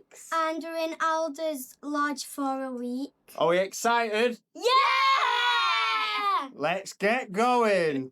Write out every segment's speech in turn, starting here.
Lakes. And we're in Alders Lodge for a week. Are we excited? Yeah! Let's get going.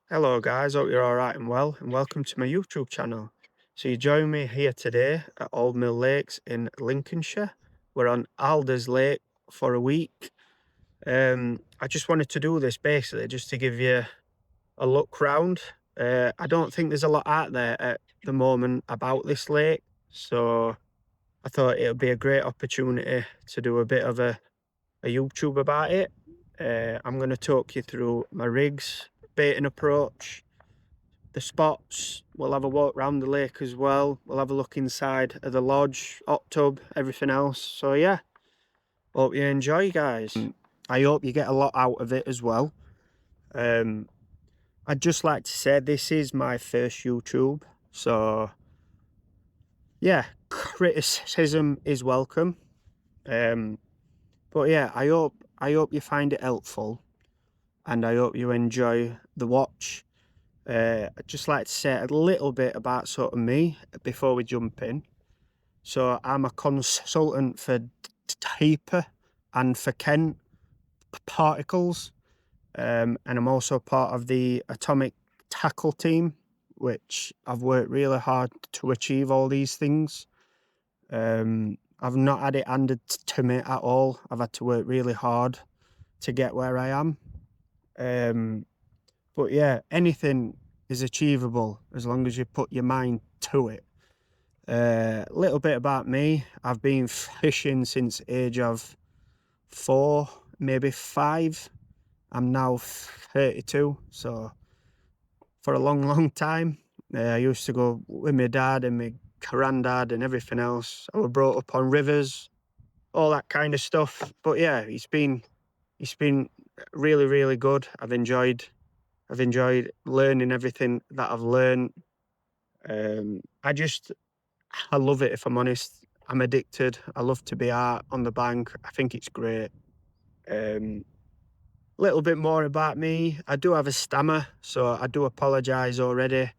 Hello guys, hope you're alright and well, and welcome to my YouTube channel. So you join me here today at Old Mill Lakes in Lincolnshire. We're on Alders Lake for a week. I just wanted to do this basically just to give you a look round. I don't think there's a lot out there at the moment about this lake, so I thought it would be a great opportunity to do a bit of a YouTube about it. I'm going to talk you through my rigs, baiting approach, the spots. We'll have a walk around the lake as well. We'll have a look inside of the lodge, hot tub, everything else. So yeah, hope you enjoy, guys. I hope you get a lot out of it as well. I'd just like to say this is my first YouTube, so yeah, criticism is welcome. But yeah, I hope you find it helpful, and I hope you enjoy the watch. I'd just like to say a little bit about sort of me before we jump in. So I'm a consultant for Hyper and for Kent Particles, and I'm also part of the Atomic Tackle team, which I've worked really hard to achieve all these things. I've not had it handed to me at all. I've had to work really hard to get where I am. But yeah, anything is achievable as long as you put your mind to it. A little bit about me. I've been fishing since age of 4, maybe 5. I'm now 32, so for a long time. I used to go with my dad and my granddad and everything else. I was brought up on rivers, all that kind of stuff. But yeah, it's been really good. I've enjoyed learning everything that I've learned. I love it, if I'm honest. I'm addicted. I love to be out on the bank. I think it's great. Little bit more about me. I do have a stammer, so I do apologise already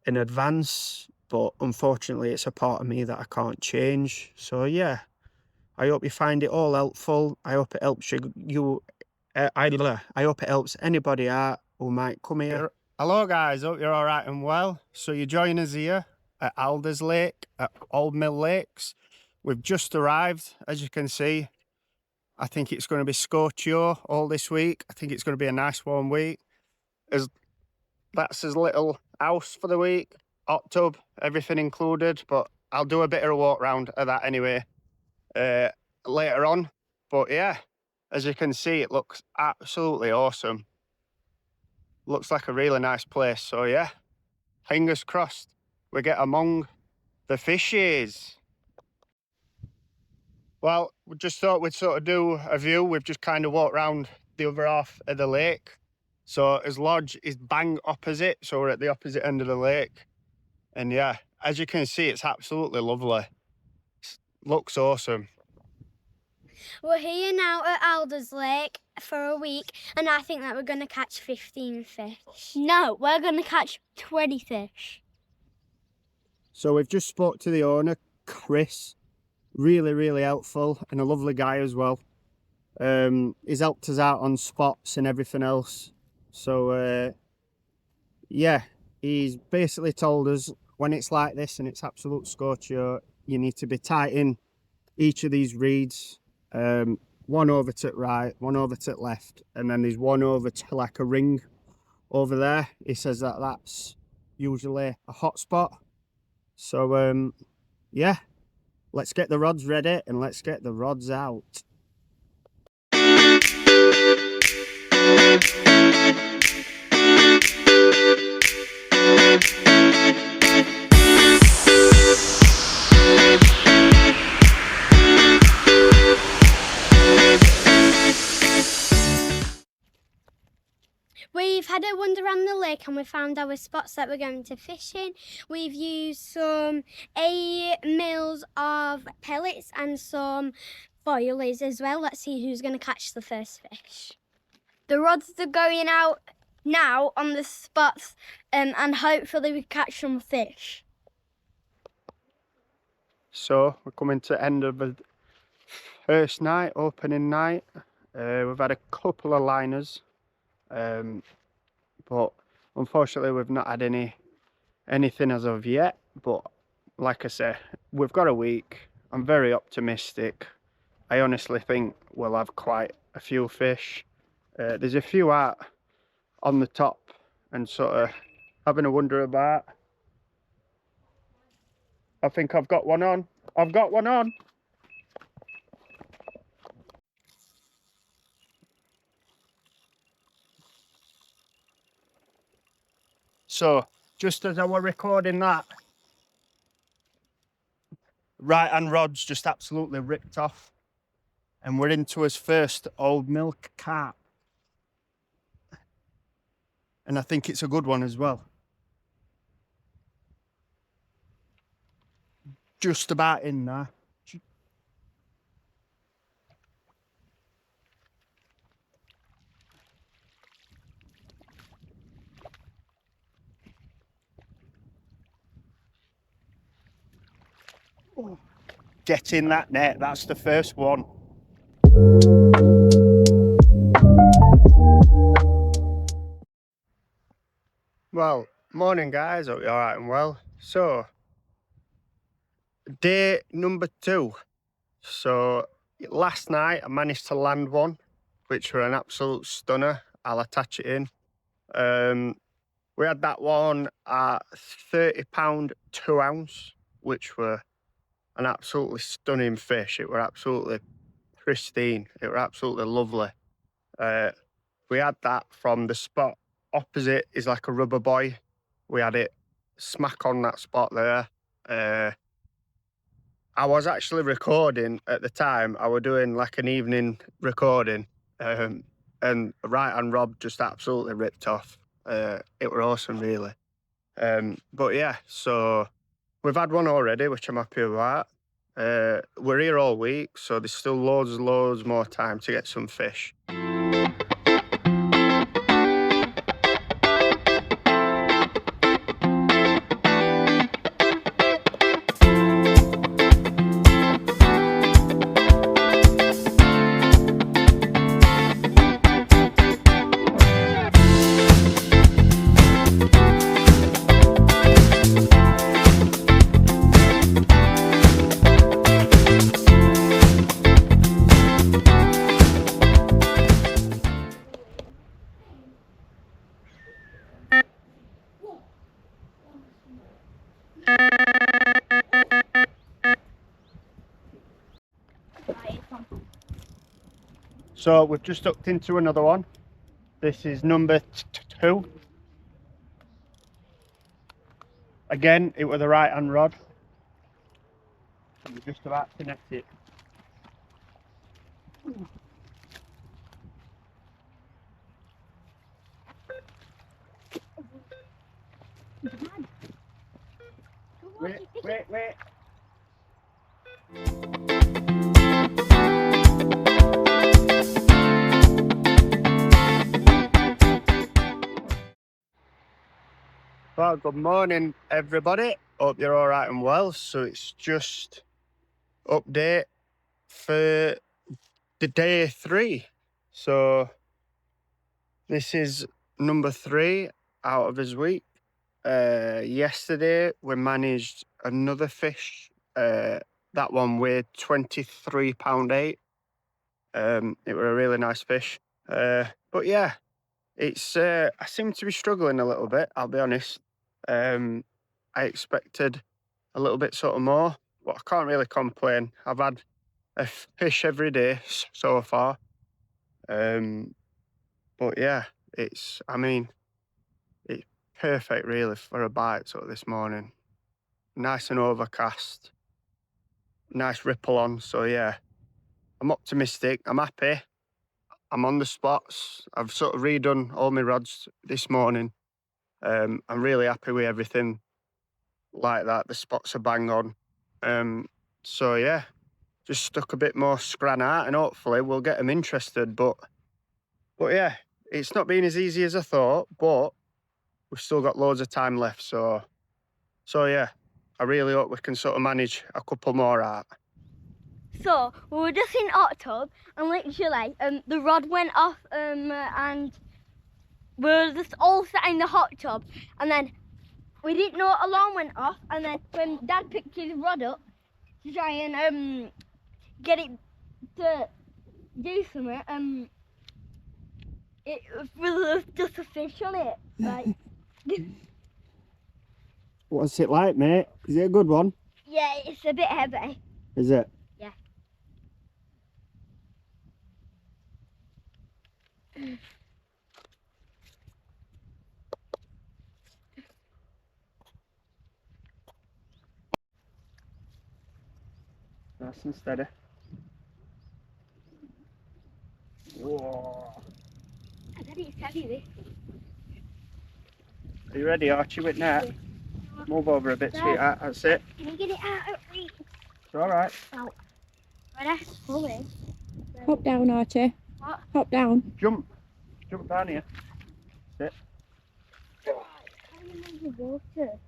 in advance, but unfortunately it's a part of me that I can't change. So yeah, I hope you find it all helpful. I hope it helps I hope it helps anybody out who might come here. Hello guys, hope you're alright and well. So you're joining us here at Alders Lake, at Old Mill Lakes. We've just arrived, as you can see. I think it's going to be scorchio all this week. I think it's going to be a nice warm week. That's his little house for the week, hot tub, everything included. But I'll do a bit of a walk round of that anyway later on. But yeah, as you can see, it looks absolutely awesome. Looks like a really nice place. So yeah, fingers crossed we get among the fishes. Well, we just thought we'd sort of do a view. We've just kind of walked around the other half of the lake. So his lodge is bang opposite, so we're at the opposite end of the lake. And yeah, as you can see, it's absolutely lovely. looks awesome. We're here now at Alders Lake for a week, and I think that we're going to catch 15 fish. No, we're going to catch 20 fish. So we've just spoke to the owner, Chris. Really helpful and a lovely guy as well. He's helped us out on spots and everything else. So yeah, he's basically told us when it's like this and it's absolute scorcher, you need to be tightening each of these reeds. One over to the right, one over to the left, and then there's one over to like a ring over there. He says that that's usually a hot spot. So yeah, let's get the rods ready and let's get the rods out. We've had a wander around the lake and we found our spots that we're going to fish in. We've used some 8 mils of pellets and some boilies as well. Let's see who's going to catch the first fish. The rods are going out now on the spots and hopefully we catch some fish. So we're coming to the end of the first night, opening night. We've had a couple of liners, but unfortunately we've not had anything as of yet. But like I say, we've got a week. I'm very optimistic. I honestly think we'll have quite a few fish. There's a few out on the top and sort of having a wonder about. I think I've got one on. I've got one on. So, just as I were recording that, right hand rod's just absolutely ripped off. And we're into his first old milk carp. And I think it's a good one as well. Just about in there. Get in that net, that's the first one. Well, morning guys, hope you're alright and well. So, day number 2. So, last night I managed to land one, which were an absolute stunner. I'll attach it in. We had that one at £30 2 ounce, which were an absolutely stunning fish. It were absolutely pristine. It were absolutely lovely. We had that from the spot opposite is like a rubber buoy. We had it smack on that spot there. I was actually recording at the time. I was doing like an evening recording, and right hand rod just absolutely ripped off. It were awesome, really. But yeah, so we've had one already, which I'm happy about. We're here all week, so there's still loads more time to get some fish. So we've just hooked into another one. This is number 2. Again, it was the right hand rod. And we're just about to net it. Wait. Well, good morning, everybody. Hope you're all right and well. So it's just update for the day 3. So this is number 3 out of his week. Yesterday we managed another fish. That one weighed 23.8 pounds. It was a really nice fish. But yeah, it's I seem to be struggling a little bit, I'll be honest. I expected a little bit sort of more, but I can't really complain. I've had a fish every day so far. But yeah, it's perfect really for a bite sort of this morning. Nice and overcast, nice ripple on. So yeah, I'm optimistic, I'm happy. I'm on the spots. I've sort of redone all my rods this morning. I'm really happy with everything like that. The spots are bang on. So yeah, just stuck a bit more scran out and hopefully we'll get them interested. But yeah, it's not been as easy as I thought, but we've still got loads of time left. So yeah, I really hope we can sort of manage a couple more out. So we were just in hot tub and literally the rod went off and we were just all sat in the hot tub and then we didn't know alarm went off and then when Dad picked his rod up to try and get it to do something, it was just a fish on it. Like What's it like, mate? Is it a good one? yeah, it's a bit heavy. Is it? Yeah. Nice and steady. Whoa. I bet it's heavy this. Are you ready, Archie, with net? Move over a bit, Dad. sweetheart. That's it. Can you get it out of reach? It's all right. Ready? Pull it. Hop down, Archie. What? Hop down. Jump down here. Sit. How do you move the water?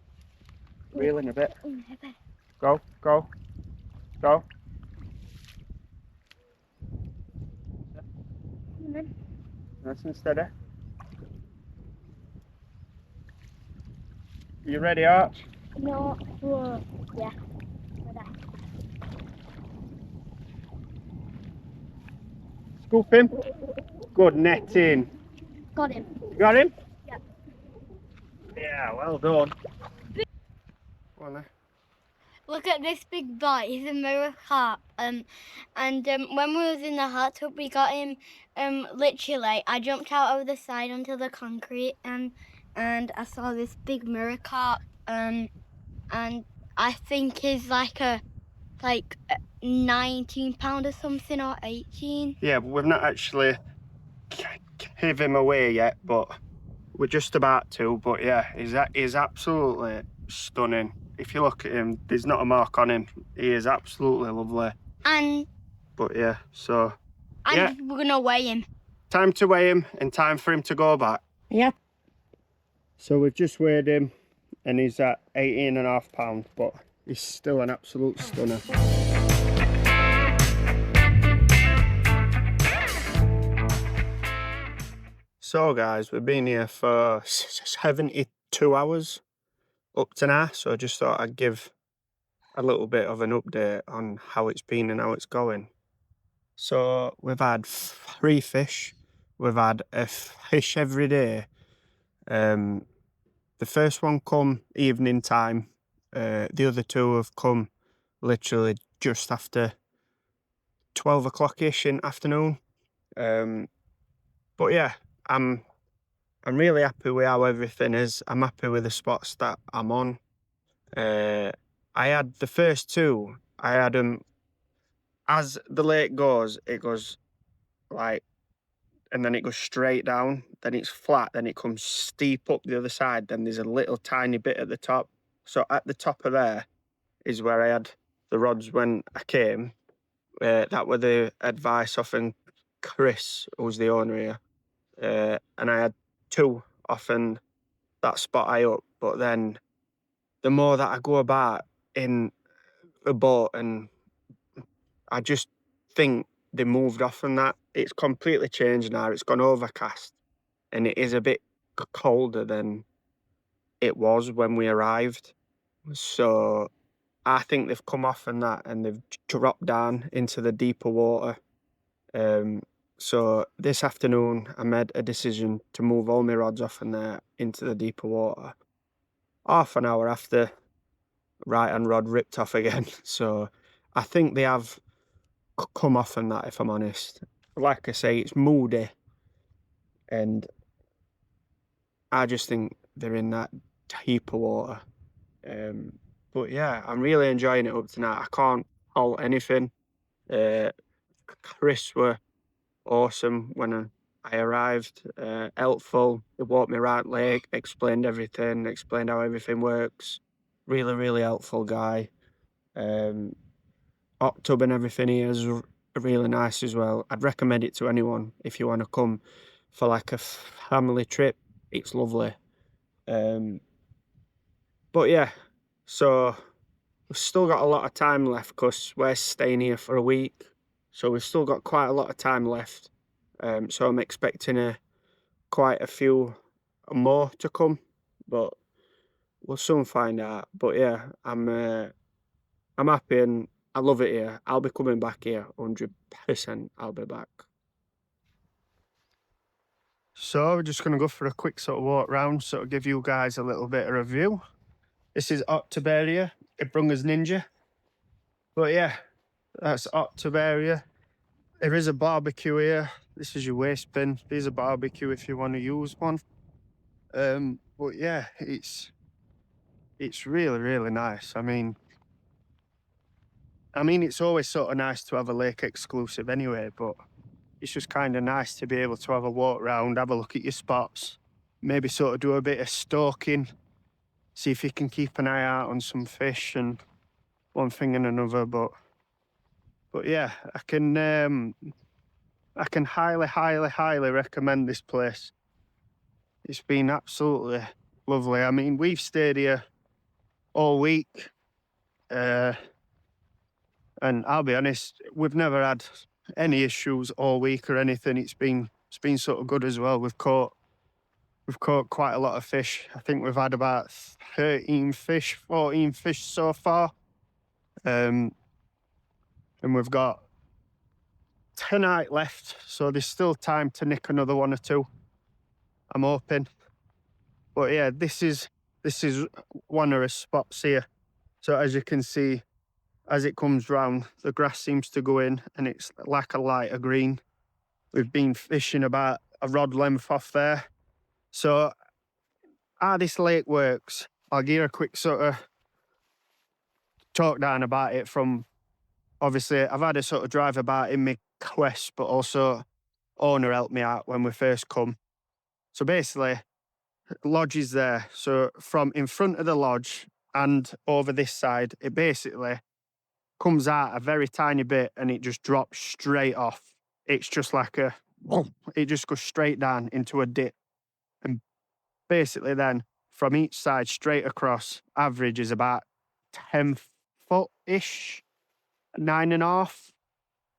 Reel in a bit. Oh, heavy. Go. Come on. Nice and steady. You ready, Arch? No, whoa. Yeah. Ready. Scoop him. Good netting. Got him. Got him? Yep. Yeah, well done. Go on then. Look at this big bite. He's a mirror carp. And when we was in the hot tub, we got him. Literally, I jumped out over the side onto the concrete, and I saw this big mirror carp. And I think he's like 19 pound or something, or 18. Yeah, but we've not actually give him away yet, but we're just about to. But yeah, he's absolutely stunning. If you look at him, there's not a mark on him. He is absolutely lovely. But yeah, so yeah, We're gonna weigh him. time to weigh him and time for him to go back. Yeah. So we've just weighed him and he's at 18.5 pounds, but he's still an absolute stunner. So guys, we've been here for 72 hours up to now, so I just thought I'd give a little bit of an update on how it's been and how it's going. So we've had 3 fish, we've had a fish every day. The first one come evening time, the other 2 have come literally just after 12 o'clock-ish in afternoon. But yeah, I'm really happy with how everything is. I'm happy with the spots that I'm on. I had the first 2, I had them, as the lake goes, it goes like, and then it goes straight down, then it's flat, then it comes steep up the other side, then there's a little tiny bit at the top. So at the top of there is where I had the rods when I came. That were the advice off and Chris, who's the owner here. And I had 2 off and that spot I up But then the more that I go about in the boat, and I just think they moved off from that. It's completely changed now. It's gone overcast and it is a bit colder than it was when we arrived. So I think they've come off from that and they've dropped down into the deeper water. So this afternoon I made a decision to move all my rods off from there into the deeper water. Half an hour after, right hand rod ripped off again. So I think they have come off from that, if I'm honest. Like I say, it's moody and I just think they're in that deeper water. But yeah, I'm really enjoying it up tonight. I can't halt anything. Chris were awesome when I arrived, helpful. He walked me right leg, explained everything, explained how everything works. Really, really helpful guy. Hot tub and everything here is really nice as well. I'd recommend it to anyone if you want to come for like a family trip. It's lovely. But yeah, so we've still got a lot of time left because we're staying here for a week. So we've still got quite a lot of time left. So I'm expecting quite a few more to come, but we'll soon find out. But yeah, I'm happy and I love it here. I'll be coming back here 100%. I'll be back. So we're just going to go for a quick sort of walk round, sort of give you guys a little bit of a view. This is hot tub area. It brung us Ninja. But yeah, that's hot tub area. There is a barbecue here. This is your waste bin. There's a barbecue if you want to use one. But yeah, it's really, really nice. I mean, it's always sort of nice to have a lake exclusive anyway, but it's just kind of nice to be able to have a walk around, have a look at your spots, maybe sort of do a bit of stalking, see if you can keep an eye out on some fish and one thing and another. But yeah, I can highly, highly, highly recommend this place. It's been absolutely lovely. I mean, we've stayed here all week, and I'll be honest, we've never had any issues all week or anything. It's been sort of good as well. We've caught quite a lot of fish. I think we've had about 13 fish, 14 fish so far. And we've got tonight left, so there's still time to nick another one or two, I'm hoping. But yeah, this is one of the spots here. So as you can see, as it comes round, the grass seems to go in and it's like a lighter green. We've been fishing about a rod length off there. So how this lake works, I'll give you a quick sort of talk down about it from, obviously, I've had a sort of drive about in my quest, but also owner helped me out when we first come. So basically, lodge is there. So from in front of the lodge and over this side, it basically comes out a very tiny bit and it just drops straight off. It's just like it just goes straight down into a dip. And basically then from each side straight across, average is about 10 foot-ish, 9.5.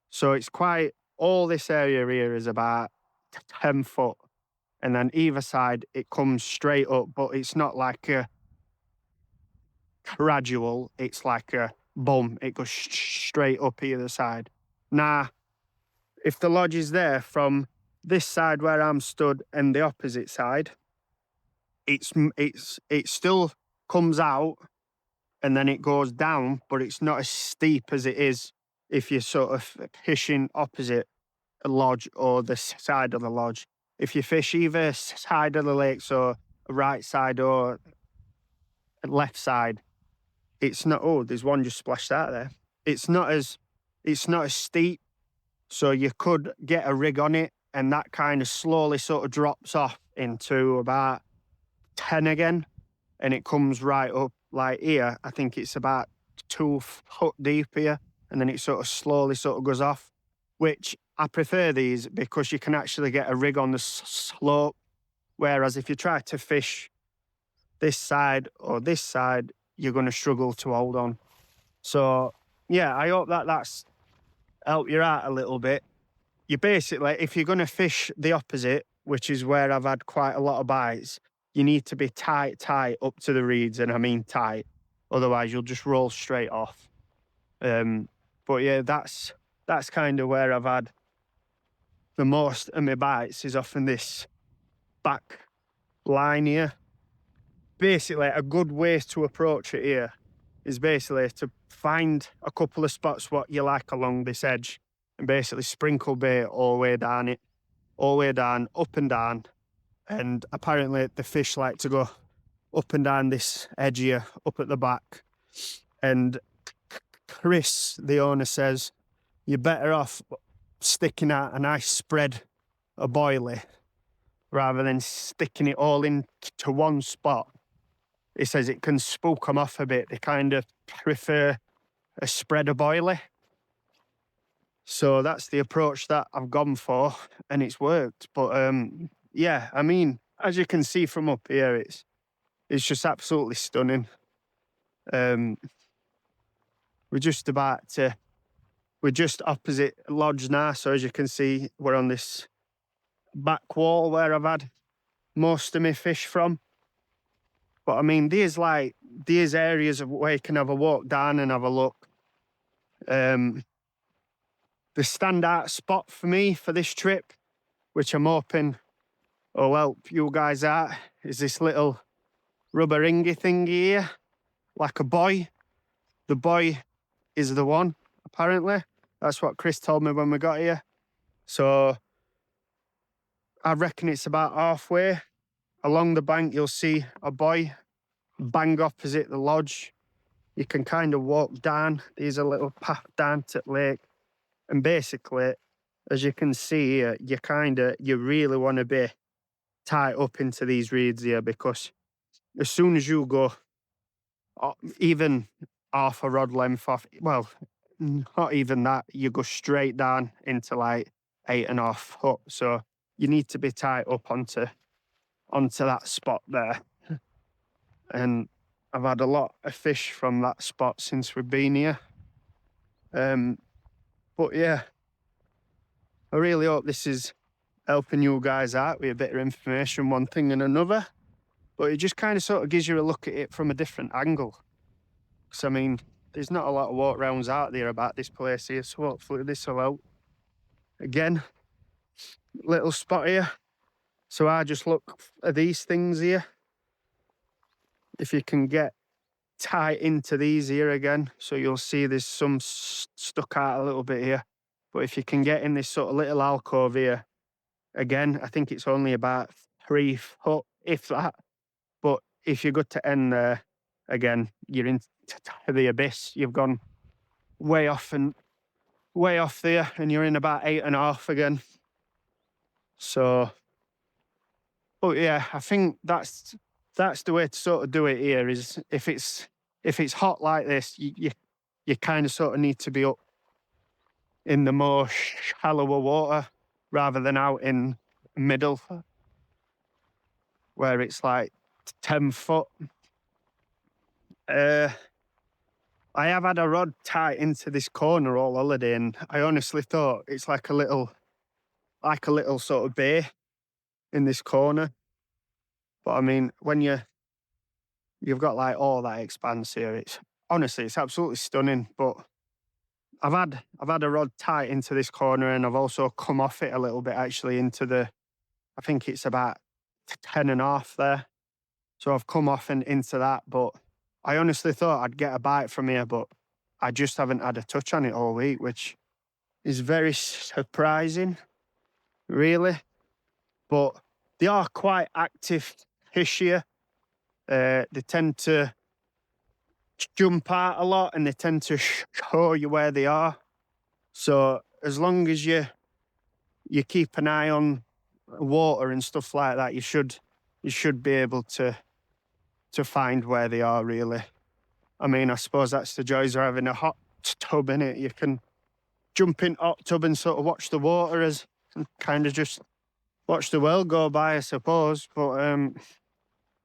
So it's quite, all this area here is about 10 foot. And then either side, it comes straight up, but it's not like a gradual, it's like a boom. It goes straight up either side. Now, if the lodge is there from this side where I'm stood and the opposite side, it still comes out and then it goes down, but it's not as steep as it is if you're sort of fishing opposite a lodge or the side of the lodge. If you fish either side of the lake, so right side or left side, it's not, oh, there's one just splashed out there. It's not as steep, so you could get a rig on it and that kind of slowly sort of drops off into about 10 again and it comes right up like here. I think it's about 2 foot deep here and then it sort of slowly sort of goes off, which I prefer these because you can actually get a rig on the slope. Whereas if you try to fish this side or this side, you're going to struggle to hold on. So yeah, I hope that that's helped you out a little bit. You basically, if you're going to fish the opposite, which is where I've had quite a lot of bites, you need to be tight up to the reeds, and I mean tight. Otherwise, you'll just roll straight off. But yeah, that's kind of where I've had the most of my bites, is often this back line here. Basically, a good way to approach it here is basically to find a couple of spots what you like along this edge, and basically sprinkle bait all the way down it, all the way down, up and down. And apparently the fish like to go up and down this edge here, up at the back. And Chris, the owner, says you're better off sticking out a nice spread of boilie rather than sticking it all into one spot. He says it can spook them off a bit. They kind of prefer a spread of boilie. So that's the approach that I've gone for, and it's worked. But yeah, I mean, as you can see from up here, it's just absolutely stunning. We're just opposite lodge now, so as you can see, we're on this back wall where I've had most of my fish from. But I mean, there's areas of where you can have a walk down and have a look. The standout spot for me for this trip, which I'm hoping will help you guys out, is this little rubber ringy thing here, like a buoy. The buoy is the one, apparently. That's what Chris told me when we got here. So I reckon it's about halfway along the bank. You'll see a buoy bang opposite the lodge. You can kind of walk down. There's a little path down to the lake. And basically, as you can see here, you really want to be tight up into these reeds here, because as soon as you go even half a rod length off, well, not even that, you go straight down into like 8.5 foot. So you need to be tight up onto that spot there. And I've had a lot of fish from that spot since we've been here. But yeah, I really hope this is helping you guys out with a bit of information, one thing and another. But it just kind of sort of gives you a look at it from a different angle. Because, I mean, there's not a lot of walk rounds out there about this place here, so hopefully this will help. Again, little spot here. So I just look at these things here. If you can get tight into these here again, so you'll see there's some stuck out a little bit here. But if you can get in this sort of little alcove here, again, I think it's only about 3 foot, if that. But if you go to end there, again, you're into the abyss. You've gone way off there, and you're in about 8.5 again. So, but yeah, I think that's the way to sort of do it here. Is if it's hot like this, you kind of sort of need to be up in the more shallower water rather than out in middle where it's like 10 foot. I have had a rod tight into this corner all holiday, and I honestly thought it's like a little sort of bay in this corner. But I mean, when you've got like all that expanse here, it's absolutely stunning. But I've had a rod tight into this corner, and I've also come off it a little bit actually into I think it's about 10.5 there. So I've come off and into that, but I honestly thought I'd get a bite from here, but I just haven't had a touch on it all week, which is very surprising, really. But they are quite active fish here. They tend to jump out a lot, and they tend to show you where they are. So as long as you keep an eye on water and stuff like that, you should be able to find where they are, really. I mean, I suppose that's the joys of having a hot tub, innit? You can jump in hot tub and sort of watch the water and kind of just watch the world go by, I suppose. But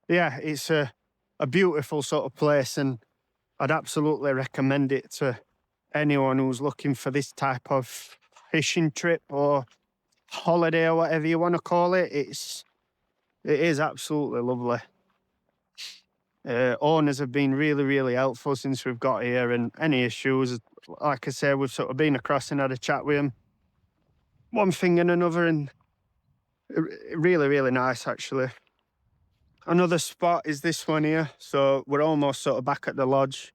yeah, it's a a beautiful sort of place, and I'd absolutely recommend it to anyone who's looking for this type of fishing trip or holiday or whatever you want to call it. It is absolutely lovely. Owners have been really, really helpful since we've got here, and any issues, like I say, we've sort of been across and had a chat with them. One thing and another, and really, really nice actually. Another spot is this one here. So we're almost sort of back at the lodge,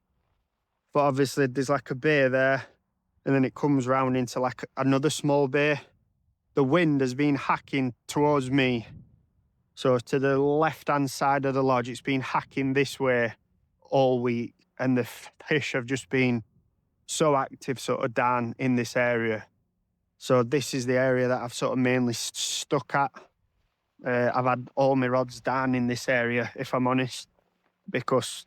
but obviously there's like a bay there, and then it comes round into like another small bay. The wind has been hacking towards me. So to the left-hand side of the lodge, it's been hacking this way all week, and the fish have just been so active sort of down in this area. So this is the area that I've sort of mainly stuck at. I've had all my rods down in this area, if I'm honest, because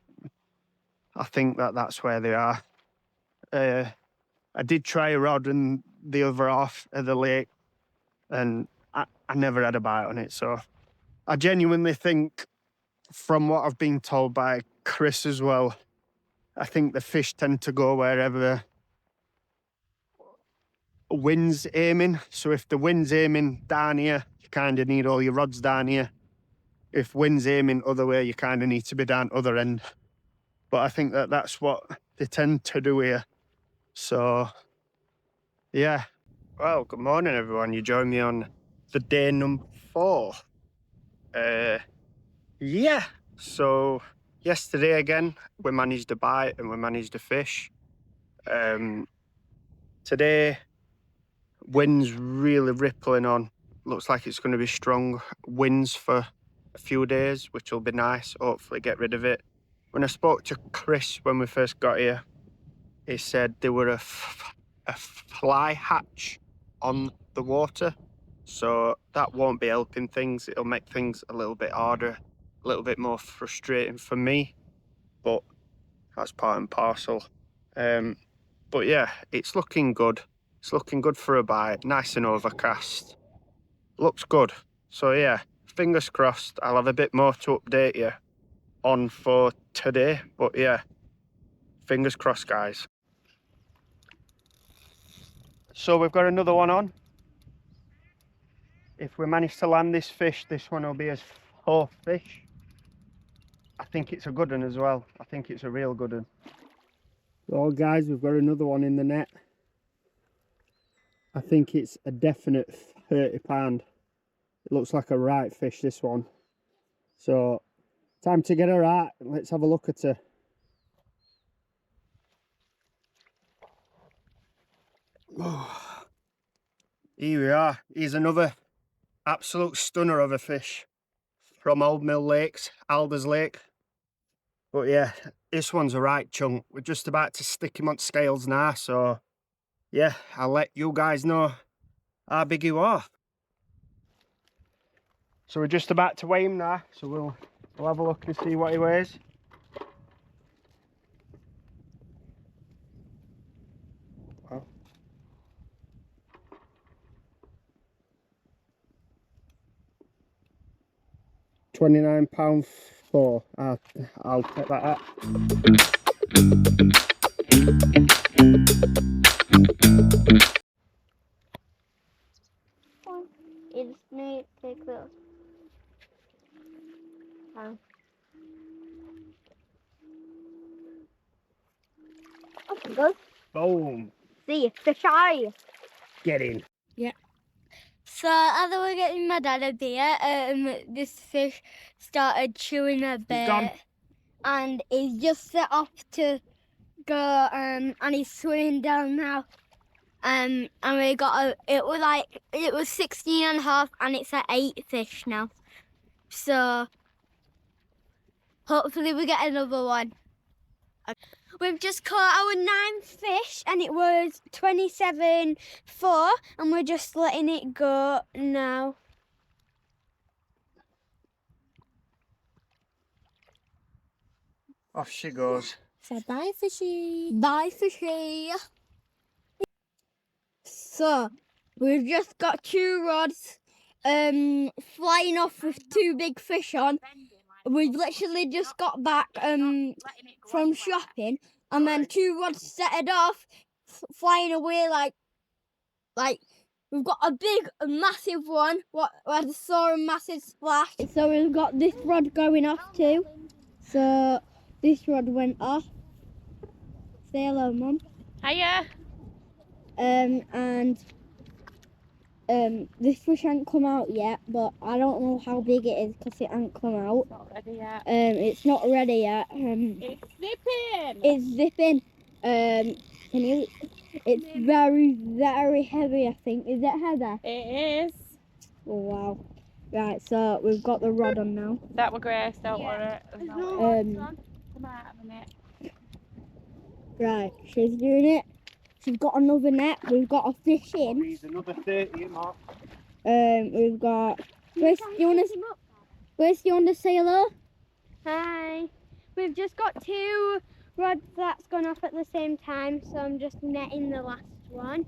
I think that that's where they are. I did try a rod in the other half of the lake, and I never had a bite on it. So I genuinely think, from what I've been told by Chris as well, I think the fish tend to go wherever wind's aiming. So if the wind's aiming down here, you kind of need all your rods down here. If wind's aiming other way, you kind of need to be down other end. But I think that that's what they tend to do here. So, yeah. Well, good morning, everyone. You join me on the day number 4. Yeah. So, yesterday again, we managed to bite and we managed to fish. Today, wind's really rippling on. Looks like it's going to be strong winds for a few days, which will be nice. Hopefully get rid of it. When I spoke to Chris when we first got here, he said there were a fly hatch on the water, so that won't be helping things. It'll make things a little bit harder, a little bit more frustrating for me, but that's part and parcel. But yeah, it's looking good. It's looking good for a bite. Nice and overcast. Looks good. So yeah, fingers crossed. I'll have a bit more to update you on for today. But yeah, fingers crossed, guys. So we've got another one on. If we manage to land this fish, this one will be his 4th fish. I think it's a good one as well. I think it's a real good one. So guys, we've got another one in the net. I think it's a definite 30 pound. It looks like a right fish, this one. So, time to get her out. Let's have a look at her. Oh. Here we are. Here's another absolute stunner of a fish from Old Mill Lakes, Alders Lake. But yeah, this one's a right chunk. We're just about to stick him on scales now, so yeah, I'll let you guys know how big you are. So we're just about to weigh him now, so we'll have a look and see what he weighs. Well, £29.4. I'll take that out. It's me, take those. Okay, go. Boom. See, fish eye. Get in. So as I was getting my dad a beer, this fish started chewing a gone. bit, and he's just set off to go, and he's swimming down now. And we got it was 16 and a half, and it's at 8 fish now. So hopefully we get another one. We've just caught our 9th fish, and it was 27.4, and we're just letting it go now. Off she goes. Say bye, fishy. Bye, fishy. So we've just got 2 rods flying off with 2 big fish on, we've literally just got back from shopping, and then 2 rods set it off, flying away like we've got a big, massive one. Where I saw a massive splash. So we've got this rod going off too. So this rod went off. Say hello, Mum. Hiya. And this fish hasn't come out yet, but I don't know how big it is because it hasn't come out. Not ready yet. It's not ready yet. It's zipping. It's zipping. Can you? It's very, very heavy, I think. Is it heavy? It is. Oh, wow. Right, so we've got the rod on now. That were Grace, don't worry. Um, Come out a minute. right, she's doing it. She's got another net. We've got a fish in. There's another 30 mark. We've got. Grace, do you want to say hello? Hi. We've just got 2 rods that's gone off at the same time, so I'm just netting the last one.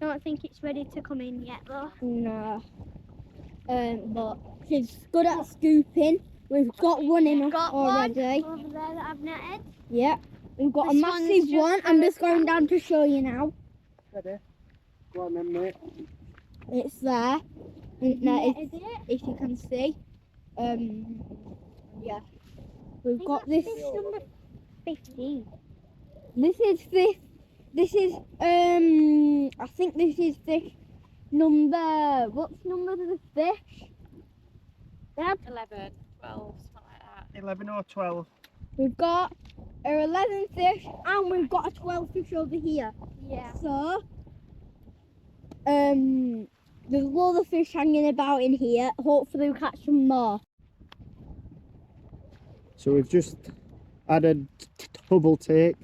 I don't think it's ready to come in yet though. No. But she's good at scooping. We've got one in already. One over there that I've netted. Yeah. We've got This a one's massive just one. I'm just going down to show you now. Ready? Go on then, mate. It's there. And that Netted it. if you can see. Yeah. We've got Fish this. number 15. This is fish. This is I think this is fish number. What's number of the fish? Yeah. 11, 12, something like that. 11 or 12. We've got our 11 fish and we've got a 12 fish over here. Yeah. So there's a lot of fish hanging about in here. Hopefully we'll catch some more. So we've just added double take.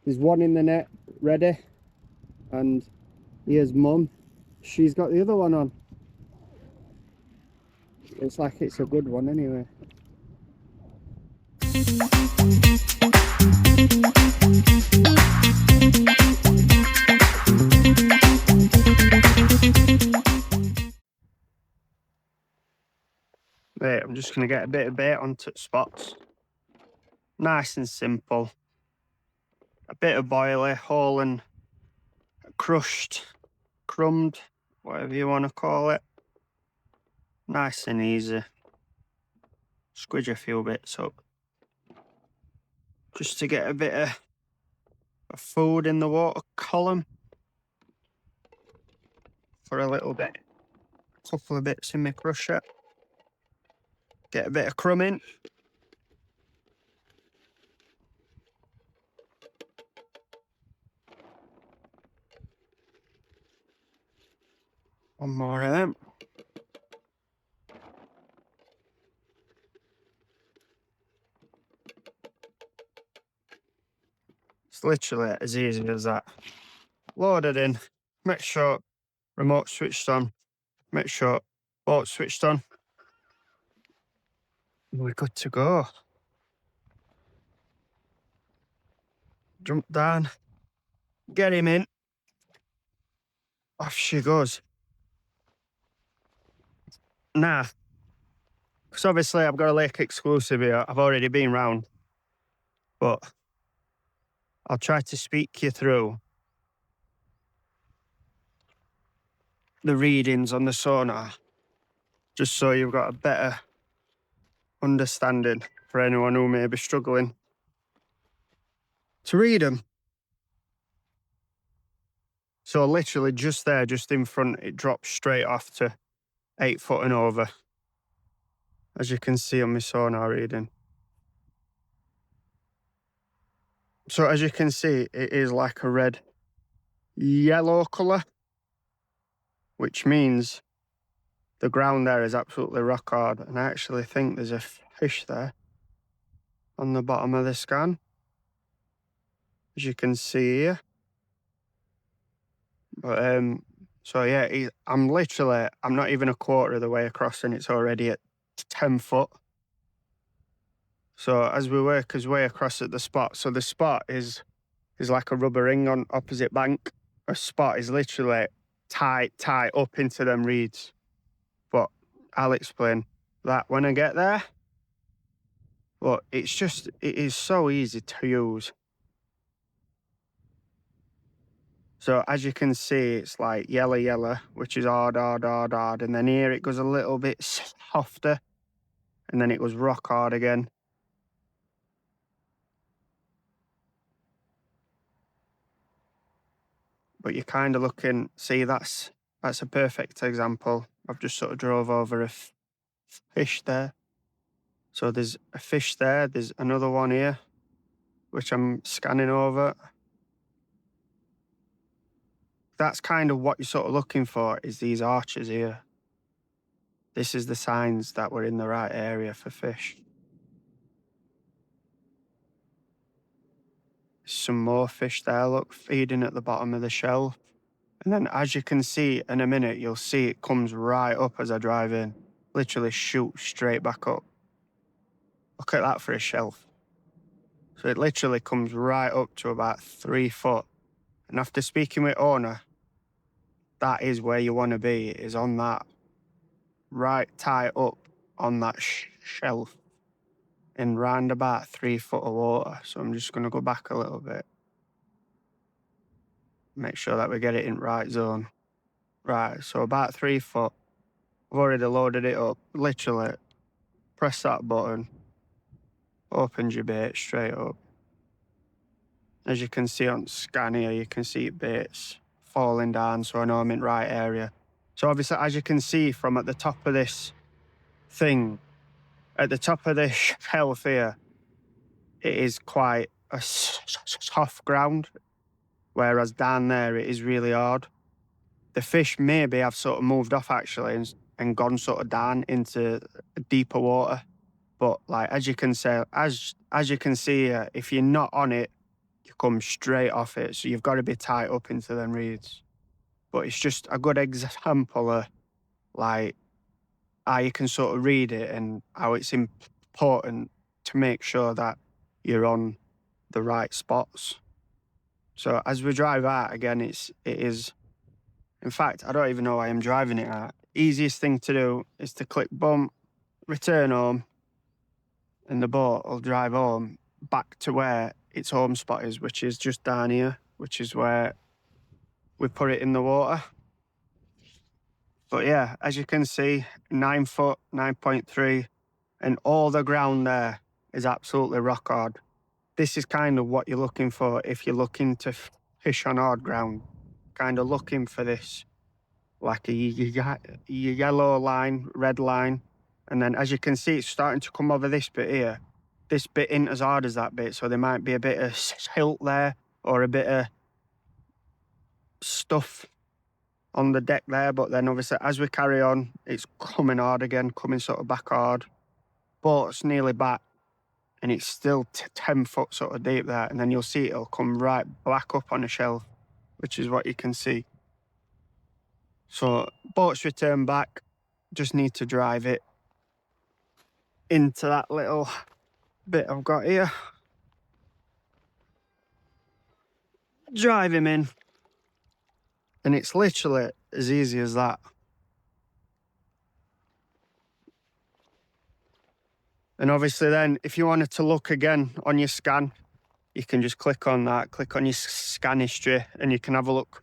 There's one in the net ready, and here's Mum. She's got the other one on. It's like it's a good one anyway. Right, I'm just going to get a bit of bait onto spots. Nice and simple. A bit of boilie, whole and crushed, crumbed, whatever you want to call it. Nice and easy. Squidge a few bits up. Just to get a bit of food in the water column. For a little bit. A couple of bits in my crusher. Get a bit of crumb in. One more of them. It's literally as easy as that. Load it in. Make sure remote switched on. Make sure boat switched on. We're good to go. Jump down. Get him in. Off she goes. Nah. Because obviously I've got a lake exclusive here. I've already been round. But I'll try to speak you through the readings on the sonar. Just so you've got a better understanding for anyone who may be struggling to read them. So literally just there, just in front, it drops straight off to 8 foot and over. As you can see on my sonar reading. So as you can see, it is like a red yellow colour, which means the ground there is absolutely rock hard. And I actually think there's a fish there on the bottom of the scan, as you can see here. But so yeah, I'm not even a quarter of the way across and it's already at 10 foot. So as we work our way across at the spot, so the spot is like a rubber ring on opposite bank. A spot is literally tight up into them reeds. But I'll explain that when I get there. But it is so easy to use. So as you can see, it's like yellow, which is hard, and then here it goes a little bit softer, and then it goes rock hard again. But you're kind of looking, see, that's a perfect example. I've just sort of drove over a fish there. So there's a fish there, there's another one here, which I'm scanning over. That's kind of what you're sort of looking for, is these arches here. This is the signs that we're in the right area for fish. Some more fish there, look, feeding at the bottom of the shelf. And then as you can see in a minute, you'll see it comes right up as I drive in. Literally shoot straight back up. Look at that for a shelf. So it literally comes right up to about 3 foot. And after speaking with owner, that is where you want to be, is on that, right tight up on that shelf in round about 3 foot of water. So I'm just going to go back a little bit. Make sure that we get it in right zone. Right, so about 3 foot. I've already loaded it up. Literally, press that button. Opens your bait straight up. As you can see on scan here, you can see baits falling down, so I know I'm in right area. So obviously, as you can see from at the top of this thing, at the top of this shelf here, it is quite a soft ground, whereas down there it is really hard. The fish maybe have sort of moved off actually and gone sort of down into deeper water. But like as you can say, as you can see here, if you're not on it, you come straight off it. So you've got to be tight up into them reeds. But it's just a good example of like how you can sort of read it and how it's important to make sure that you're on the right spots. So as we drive out again, it is, in fact, I don't even know why I'm driving it out. Easiest thing to do is to click bump, return home, and the boat will drive home back to where its home spot is, which is just down here, which is where we put it in the water. But yeah, as you can see, 9 foot, 9.3, and all the ground there is absolutely rock hard. This is kind of what you're looking for if you're looking to fish on hard ground. Kind of looking for this, like a yellow line, red line. And then as you can see, it's starting to come over this bit here. This bit ain't as hard as that bit, so there might be a bit of silt there or a bit of stuff on the deck there. But then obviously as we carry on, it's coming hard again, coming sort of back hard. Boat's nearly back and it's still 10 foot sort of deep there. And then you'll see it'll come right back up on the shelf, which is what you can see. So boat's returned back, just need to drive it into that little bit I've got here. Drive him in. And it's literally as easy as that. And obviously then, if you wanted to look again on your scan, you can just click on that, click on your scan history, and you can have a look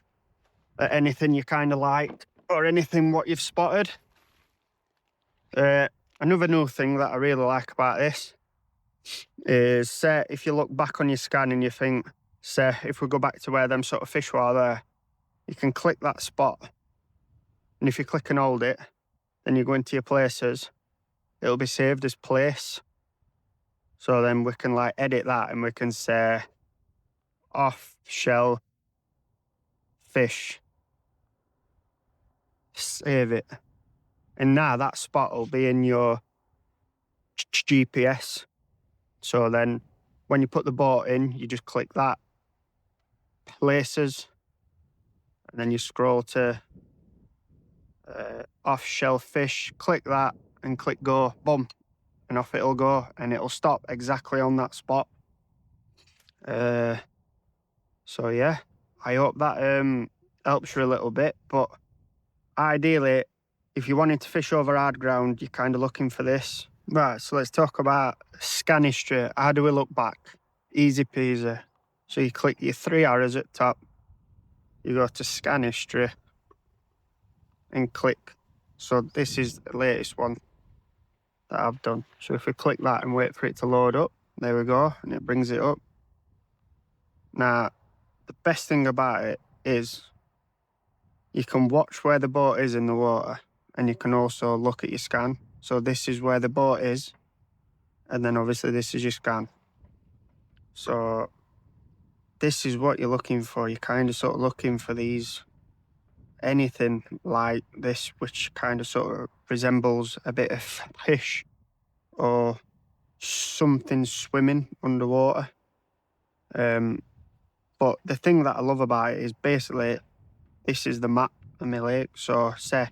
at anything you kind of liked or anything what you've spotted. Another new thing that I really like about this is, say, if you look back on your scan and you think, say, if we go back to where them sort of fish were there, you can click that spot. And if you click and hold it, then you go into your places, it'll be saved as place. So then we can like edit that and we can say off shell fish, save it. And now that spot will be in your GPS. So then when you put the boat in, you just click that, places, and then you scroll to off shell fish, click that and click go, boom, and off it'll go and it'll stop exactly on that spot. So yeah, I hope that helps you a little bit. But ideally, if you wanted to fish over hard ground, you're kind of looking for this. Right, so let's talk about scan history. How do we look back? Easy peasy. So you click your 3 arrows at top, you go to scan history and click. So this is the latest one that I've done. So if we click that and wait for it to load up, there we go, and it brings it up. Now, the best thing about it is you can watch where the boat is in the water, and you can also look at your scan. So this is where the boat is, and then obviously this is your scan. So this is what you're looking for. You're kind of sort of looking for these, anything like this, which kind of sort of resembles a bit of fish or something swimming underwater. But the thing that I love about it is basically this is the map of my lake. So say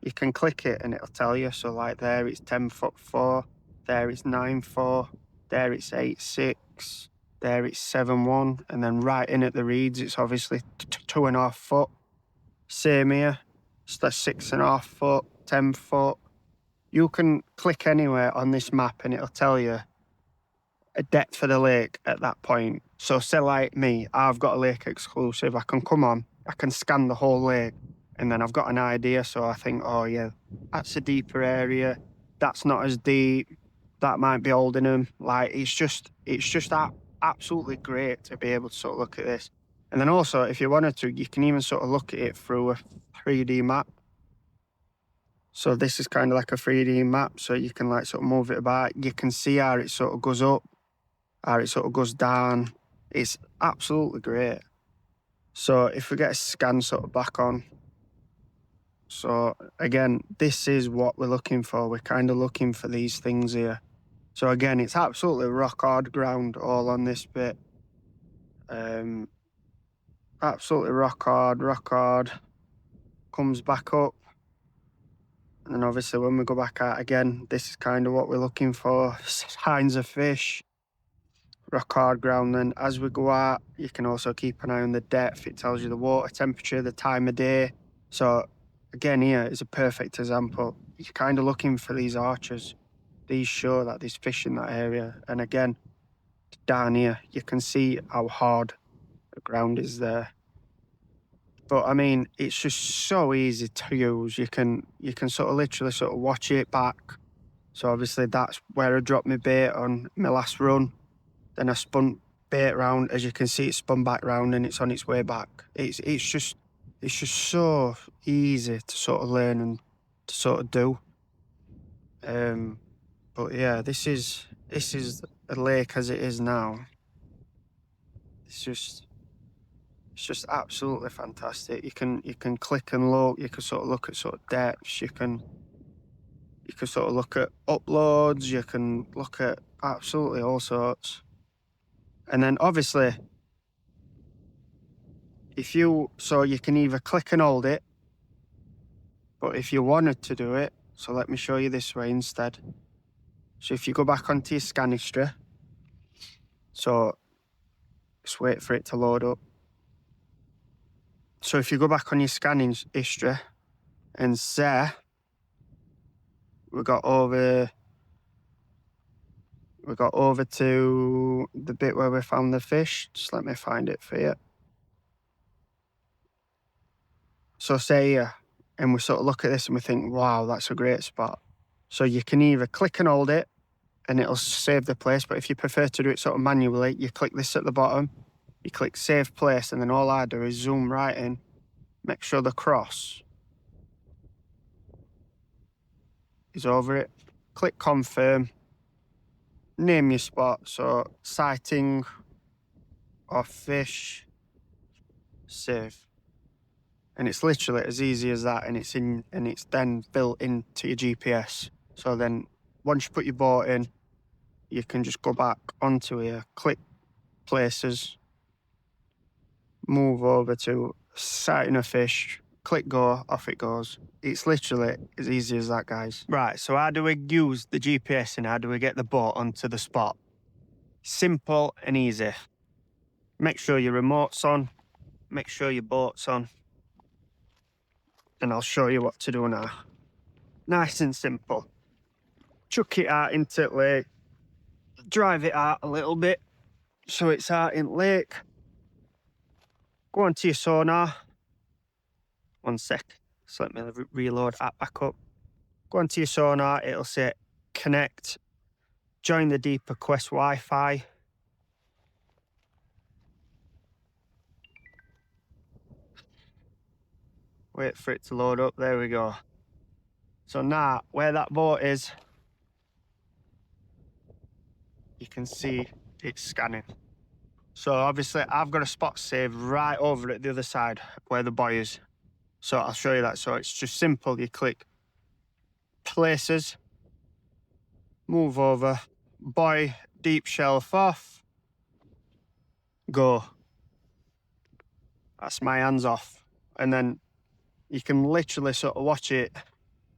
you can click it and it'll tell you. So like there it's 10'4", there it's 9'4", there it's 8'6", there it's 7'1", and then right in at the reeds it's obviously 2.5 foot. Same here, it's the 6.5 foot, 10 foot. You can click anywhere on this map and it'll tell you a depth of the lake at that point. So say like me, I've got a lake exclusive. I can come on, I can scan the whole lake, and then I've got an idea. So I think, oh yeah, that's a deeper area. That's not as deep. That might be Oldingham. Like it's just absolutely great to be able to sort of look at this. And then also, if you wanted to, you can even sort of look at it through a 3D map. So this is kind of like a 3D map. So you can like sort of move it about. You can see how it sort of goes up, how it sort of goes down. It's absolutely great. So if we get a scan sort of back on. So again, this is what we're looking for. We're kind of looking for these things here. So again, it's absolutely rock hard ground all on this bit. Absolutely rock hard. Comes back up. And then obviously when we go back out again, this is kind of what we're looking for. Signs of fish. Rock hard ground. Then as we go out, you can also keep an eye on the depth. It tells you the water temperature, the time of day. So again, here is a perfect example. You're kind of looking for these arches. These show that there's fish in that area. And again, down here, you can see how hard the ground is there. But I mean, it's just so easy to use. You can sort of literally sort of watch it back. So obviously that's where I dropped my bait on my last run. Then I spun bait round. As you can see, it spun back round and it's on its way back. It's just so easy to sort of learn and to sort of do. But yeah, this is a lake as it is now. It's just absolutely fantastic. You can click and look. You can sort of look at sort of depths. You can sort of look at uploads. You can look at absolutely all sorts. And then obviously, so you can either click and hold it, but if you wanted to do it, so let me show you this way instead. So if you go back onto your scan history, so just wait for it to load up. So if you go back on your scanning history and say we got over to the bit where we found the fish. Just let me find it for you. So say here, and we sort of look at this and we think, wow, that's a great spot. So you can either click and hold it and it'll save the place, but if you prefer to do it sort of manually, you click this at the bottom, you click save place, and then all I do is zoom right in, make sure the cross is over it, click confirm, name your spot, so sighting or fish, save. And it's literally as easy as that, and it's then built into your GPS. So then once you put your boat in, you can just go back onto here, click places, move over to sighting a fish, click go, off it goes. It's literally as easy as that, guys. Right, so how do we use the GPS and how do we get the boat onto the spot? Simple and easy. Make sure your remote's on, make sure your boat's on, and I'll show you what to do now. Nice and simple. chuck it out into the lake, drive it out a little bit so it's out in the lake. Go onto your sonar. 1 sec. So let me reload that back up. Go onto your sonar, it'll say connect, join the Deeper Quest Wi-Fi. Wait for it to load up, there we go. So now, where that boat is, you can see it's scanning. So obviously I've got a spot saved right over at the other side where the buoy is. So I'll show you that. So it's just simple, you click places, move over, buoy, deep shelf off, go. That's my hands off. And then you can literally sort of watch it.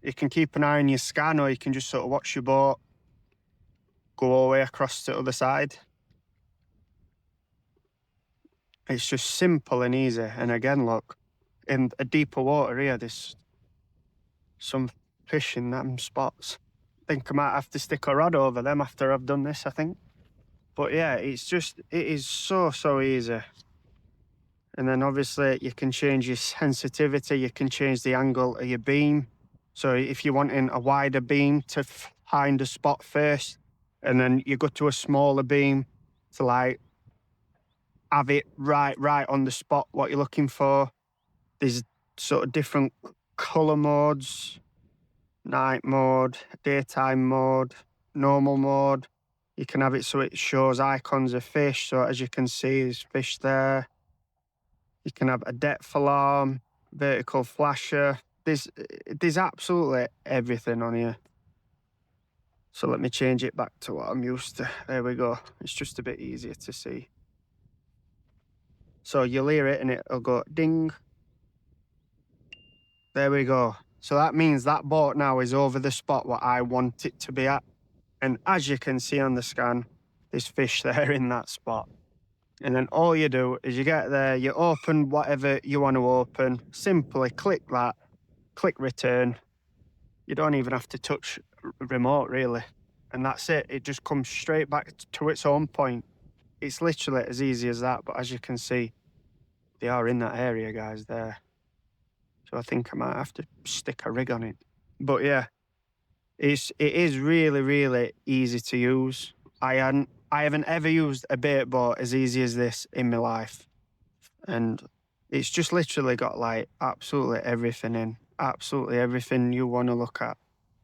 You can keep an eye on your scan, or you can just sort of watch your boat go all the way across to the other side. It's just simple and easy. And again, look, in a deeper water here, there's some fish in them spots. I think I might have to stick a rod over them after I've done this, I think. But yeah, it is so easy. And then obviously you can change your sensitivity, you can change the angle of your beam. So if you're wanting a wider beam to find a spot first, and then you go to a smaller beam to like have it right on the spot what you're looking for. There's sort of different colour modes, night mode, daytime mode, normal mode. You can have it so it shows icons of fish. So as you can see, there's fish there. You can have a depth alarm, vertical flasher. There's absolutely everything on here. So let me change it back to what I'm used to. There we go. It's just a bit easier to see. So you'll hear it and it'll go ding. There we go. So that means that boat now is over the spot what I want it to be at. And as you can see on the scan, there's fish there in that spot. And then all you do is you get there, you open whatever you want to open, simply click that, click return. You don't even have to touch remote really. And that's it. It just comes straight back to its own point. It's literally as easy as that. But as you can see, they are in that area, guys, there. So I think I might have to stick a rig on it. But yeah, it is really easy to use. I haven't ever used a bait boat as easy as this in my life. And it's just literally got like absolutely everything in. Absolutely everything you want to look at.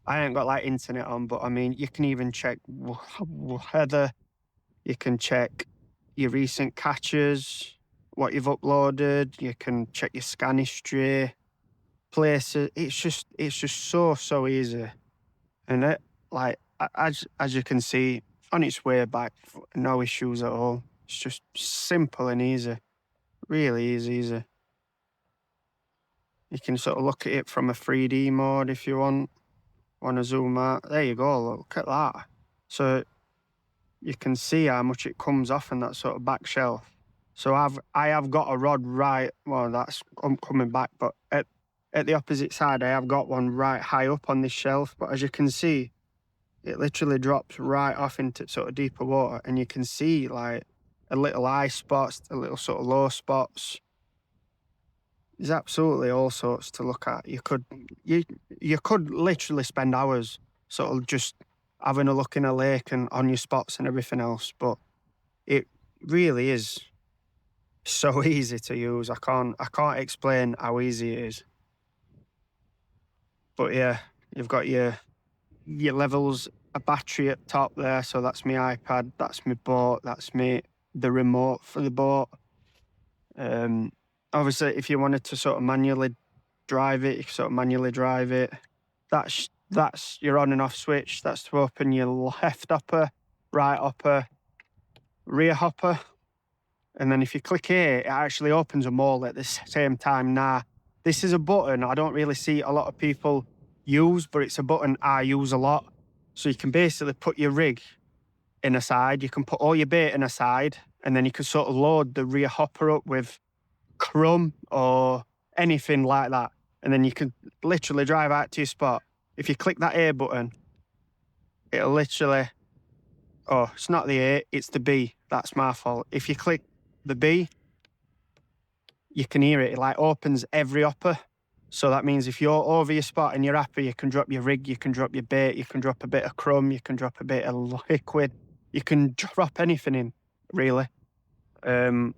I ain't got like internet on, but I mean, you can even check weather. You can check your recent catches, what you've uploaded. You can check your scan history, places. It's just so easy. And it, like, as you can see, on its way back, no issues at all. It's just simple and easy. Really easy. You can sort of look at it from a 3D mode if you want to zoom out. There you go, look at that. So you can see how much it comes off in that sort of back shelf. So I have got a rod right, well, that's coming back, but at the opposite side, I have got one right high up on this shelf. But as you can see, it literally drops right off into sort of deeper water, and you can see like a little high spots, a little sort of low spots. There's absolutely all sorts to look at. You could literally spend hours sort of just having a look in a lake and on your spots and everything else. But it really is so easy to use. I can't explain how easy it is. But yeah, you've got your levels, a battery at top there. So that's my iPad, that's my boat, that's the remote for the boat. Obviously, if you wanted to sort of manually drive it, you can sort of manually drive it. That's your on and off switch. That's to open your left hopper, right hopper, rear hopper. And then if you click here, it actually opens them all at the same time. Now, this is a button I don't really see a lot of people use, but it's a button I use a lot. So you can basically put your rig in a side, you can put all your bait in a side, and then you can sort of load the rear hopper up with crumb or anything like that. And then you can literally drive out to your spot. If you click that A button, it'll literally, oh, it's not the A, it's the B. That's my fault. If you click the B, you can hear it. It like opens every hopper. So that means if you're over your spot and you're happy, you can drop your rig, you can drop your bait, you can drop a bit of crumb, you can drop a bit of liquid, you can drop anything in, really. The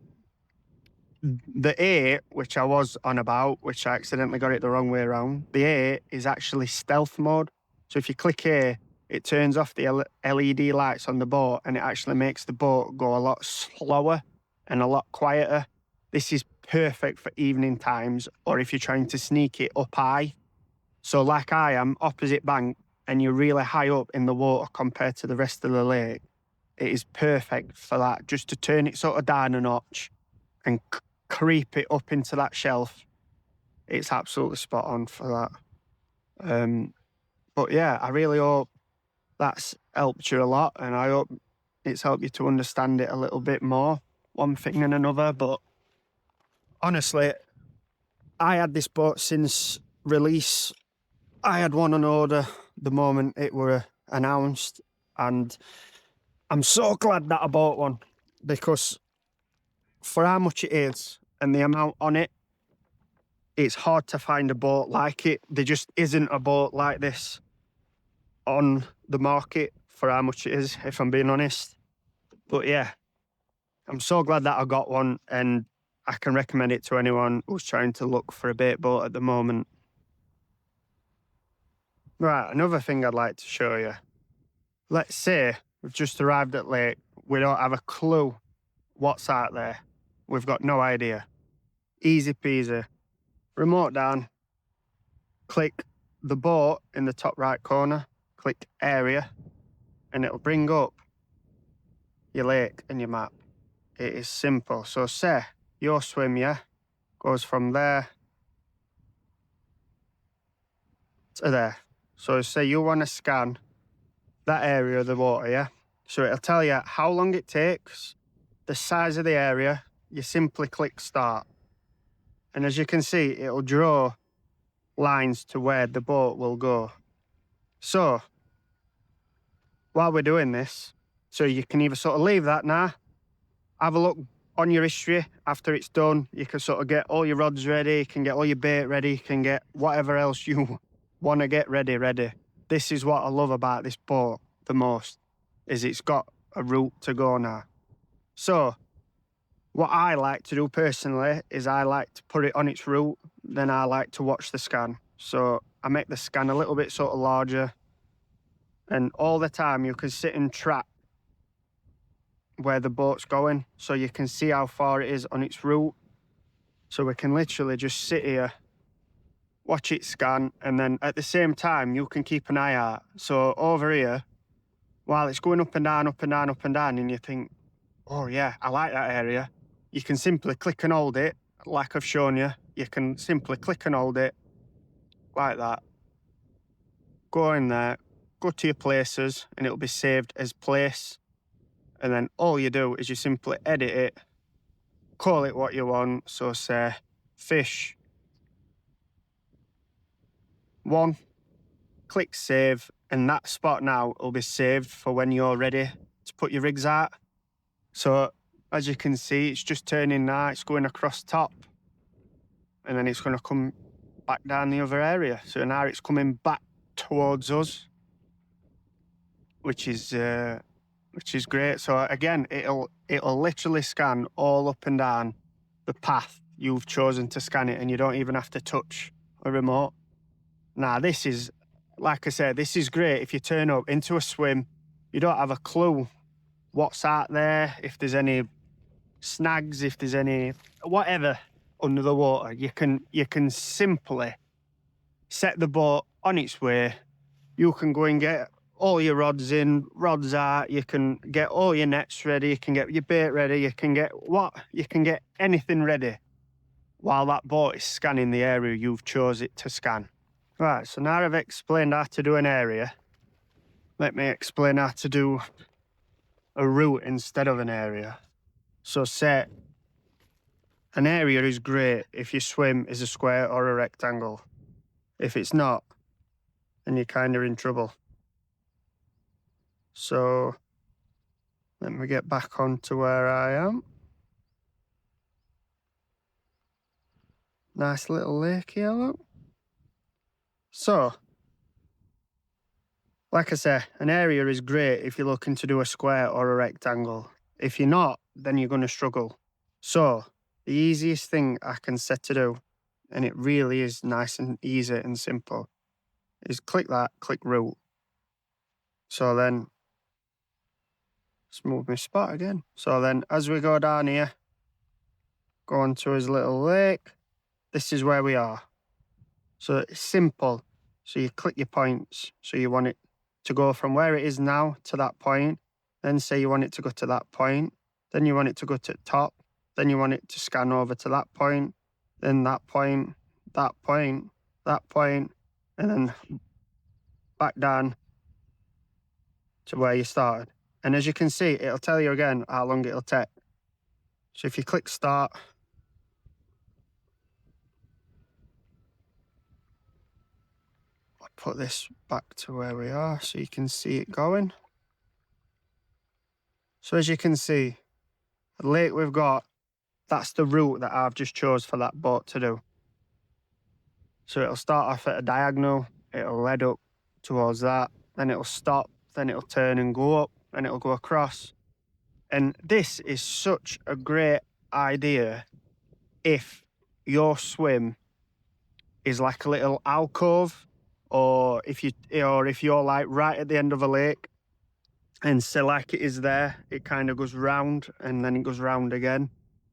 A, which I was on about, which I accidentally got it the wrong way around, the A is actually stealth mode. So if you click A, it turns off the LED lights on the boat and it actually makes the boat go a lot slower and a lot quieter. This is perfect for evening times or if you're trying to sneak it up high. So like I am, opposite bank, and you're really high up in the water compared to the rest of the lake, it is perfect for that, just to turn it sort of down a notch and creep it up into that shelf. It's absolutely spot on for that. But yeah, I really hope that's helped you a lot, and I hope it's helped you to understand it a little bit more, one thing and another. But honestly, I had this boat since release. I had one on order the moment it were announced, and I'm so glad that I bought one, because for how much it is and the amount on it, it's hard to find a boat like it. There just isn't a boat like this on the market for how much it is, if I'm being honest. But yeah, I'm so glad that I got one, and I can recommend it to anyone who's trying to look for a bait boat at the moment. Right, another thing I'd like to show you. Let's say we've just arrived at lake. We don't have a clue what's out there. We've got no idea. Easy peasy. Remote down. Click the boat in the top right corner. Click area. And it'll bring up your lake and your map. It is simple. So say your swim, yeah, goes from there to there. So say you want to scan that area of the water, yeah? So it'll tell you how long it takes, the size of the area. You simply click start. And as you can see, it'll draw lines to where the boat will go. So while we're doing this, so you can either sort of leave that now, have a look on your history after it's done. You can sort of get all your rods ready, you can get all your bait ready, you can get whatever else you want to get ready. This is what I love about this boat the most, is it's got a route to go now. So what I like to do personally is I like to put it on its route, then I like to watch the scan. So I make the scan a little bit sort of larger, and all the time you can sit and track where the boat's going, so you can see how far it is on its route. So we can literally just sit here, watch it scan, and then at the same time you can keep an eye out. So over here, while it's going up and down, up and down, up and down, and you think, oh yeah, I like that area, you can simply click and hold it, like I've shown you. You can simply click and hold it, like that. Go in there, go to your places, and it'll be saved as place. And then all you do is you simply edit it, call it what you want. So say fish 1, click save, and that spot now will be saved for when you're ready to put your rigs out. So as you can see, it's just turning now, it's going across top, and then it's going to come back down the other area. So now it's coming back towards us, which is great. So again, it'll literally scan all up and down the path you've chosen to scan it, and you don't even have to touch a remote. Now this is, like I said, this is great if you turn up into a swim, you don't have a clue what's out there, if there's any snags, if there's any whatever under the water. You can simply set the boat on its way. You can go and get all your rods in, rods out, you can get all your nets ready, you can get your bait ready, you can get anything ready while that boat is scanning the area you've chose it to scan. Right, so now I've explained how to do an area, let me explain how to do a route instead of an area. So say an area is great if your swim is a square or a rectangle. If it's not, then you're kind of in trouble. So let me get back onto where I am. Nice little lake here, look. So, like I say, an area is great if you're looking to do a square or a rectangle. If you're not, then you're going to struggle. So, the easiest thing I can set to do, and it really is nice and easy and simple, is click that, click route. So then, let's move my spot again. So then, as we go down here, go onto his little lake, this is where we are. So it's simple. So you click your points. So you want it to go from where it is now to that point. Then say you want it to go to that point. Then you want it to go to the top. Then you want it to scan over to that point. Then that point, that point, that point, and then back down to where you started. And as you can see, it'll tell you again how long it'll take. So if you click start, I'll put this back to where we are so you can see it going. So as you can see, the lake we've got, that's the route that I've just chose for that boat to do. So it'll start off at a diagonal, it'll lead up towards that, then it'll stop, then it'll turn and go up, and it'll go across. And this is such a great idea if your swim is like a little alcove, or if you're like right at the end of a lake, and so like it is there, it kind of goes round and then it goes round again.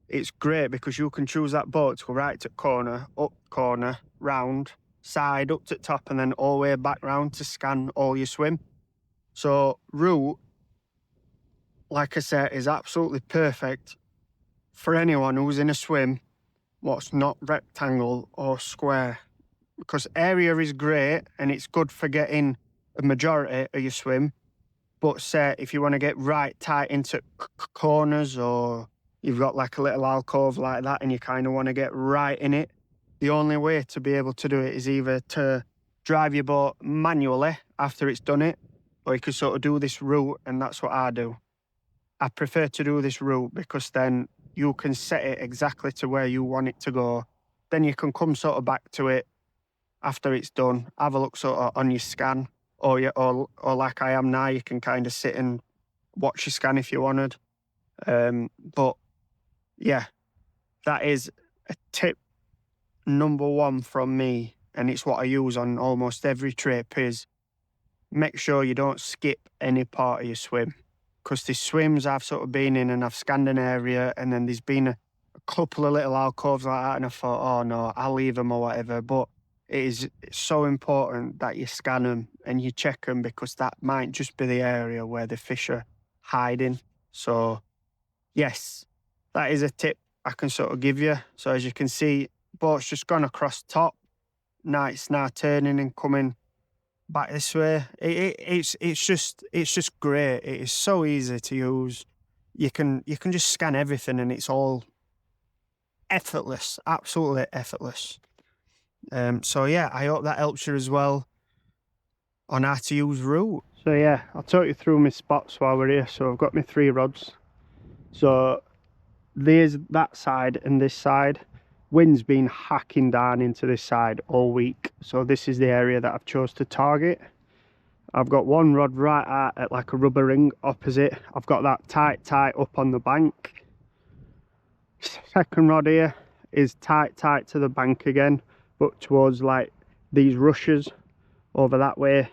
It's great because you can choose that boat to go right to corner, up corner, round, side, up to top, and then all the way back round to scan all your swim. So route, like I said, is absolutely perfect for anyone who's in a swim what's not rectangle or square, because area is great and it's good for getting a majority of your swim. But say if you want to get right tight into corners, or you've got like a little alcove like that and you kind of want to get right in it, the only way to be able to do it is either to drive your boat manually after it's done it, or you can sort of do this route, and that's what I do. I prefer to do this route because then you can set it exactly to where you want it to go. Then you can come sort of back to it after it's done, have a look sort of on your scan, or like I am now, you can kind of sit and watch your scan if you wanted. But yeah, that is a tip number one from me, and it's what I use on almost every trip, is make sure you don't skip any part of your swim. Because there's swims I've sort of been in and I've scanned an area, and then there's been a couple of little alcoves like that, and I thought, oh no, I'll leave them or whatever. But it's so important that you scan them and you check them, because that might just be the area where the fish are hiding. So yes, that is a tip I can sort of give you. So as you can see, boat's just gone across top. Now it's turning and coming back this way. It's just great. It is so easy to use. You can just scan everything and it's all effortless, absolutely effortless. So yeah, I hope that helps you as well on how to use route. So yeah, I'll talk you through my spots while we're here. So I've got my 3 rods. So there's that side and this side. Wind's been hacking down into this side all week, so this is the area that I've chose to target. I've got one rod right out at like a rubber ring opposite. I've got that tight up on the bank. Second rod here is tight to the bank again, but towards like these rushes over that way.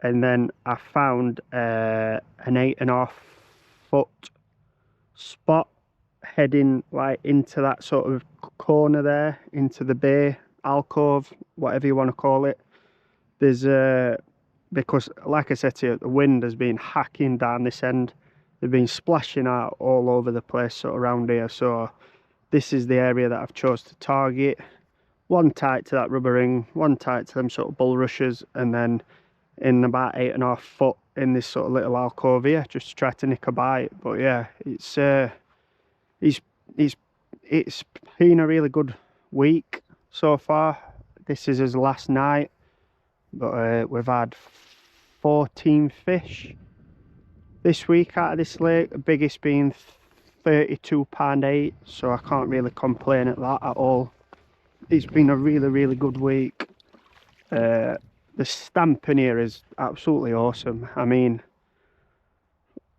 And then I found an 8.5 foot spot heading like into that sort of corner there, into the bay, alcove, whatever you want to call it. There's because like I said to you, the wind has been hacking down this end. They've been splashing out all over the place sort of around here. So this is the area that I've chose to target. One tight to that rubber ring, one tight to them sort of bulrushes, and then in about 8.5 foot in this sort of little alcove here, just to try to nick a bite. But yeah, it's been a really good week so far. This is his last night, but we've had 14 fish this week out of this lake, the biggest being £32.8, so I can't really complain at that at all. It's been a really good week. The stamping here is absolutely awesome. I mean,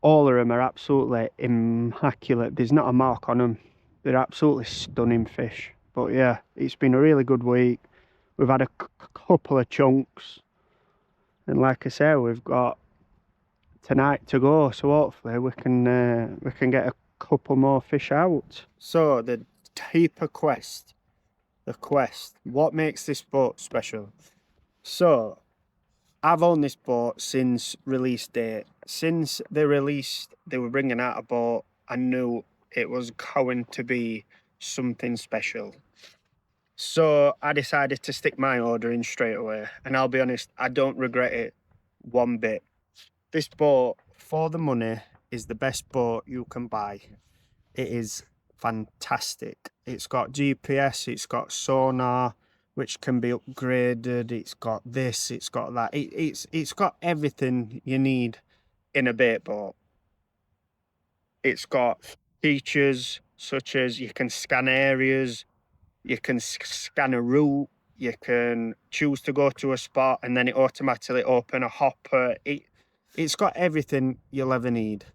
all of them are absolutely immaculate. There's not a mark on them. They're absolutely stunning fish. But yeah, it's been a really good week. We've had a couple of chunks, and like I say, we've got tonight to go, so hopefully we can get a couple more fish out. So the deeper quest, what makes this boat special? So I've owned this boat since release date. Since they were bringing out a boat, I knew it was going to be something special. So I decided to stick my order in straight away, and I'll be honest, I don't regret it one bit. This boat, for the money, is the best boat you can buy. It is fantastic. It's got GPS, it's got sonar, which can be upgraded. It's got this, it's got that. It's got everything you need in a bait boat. It's got features such as you can scan areas, you can scan a route, you can choose to go to a spot and then it automatically open a hopper. It's got everything you'll ever need.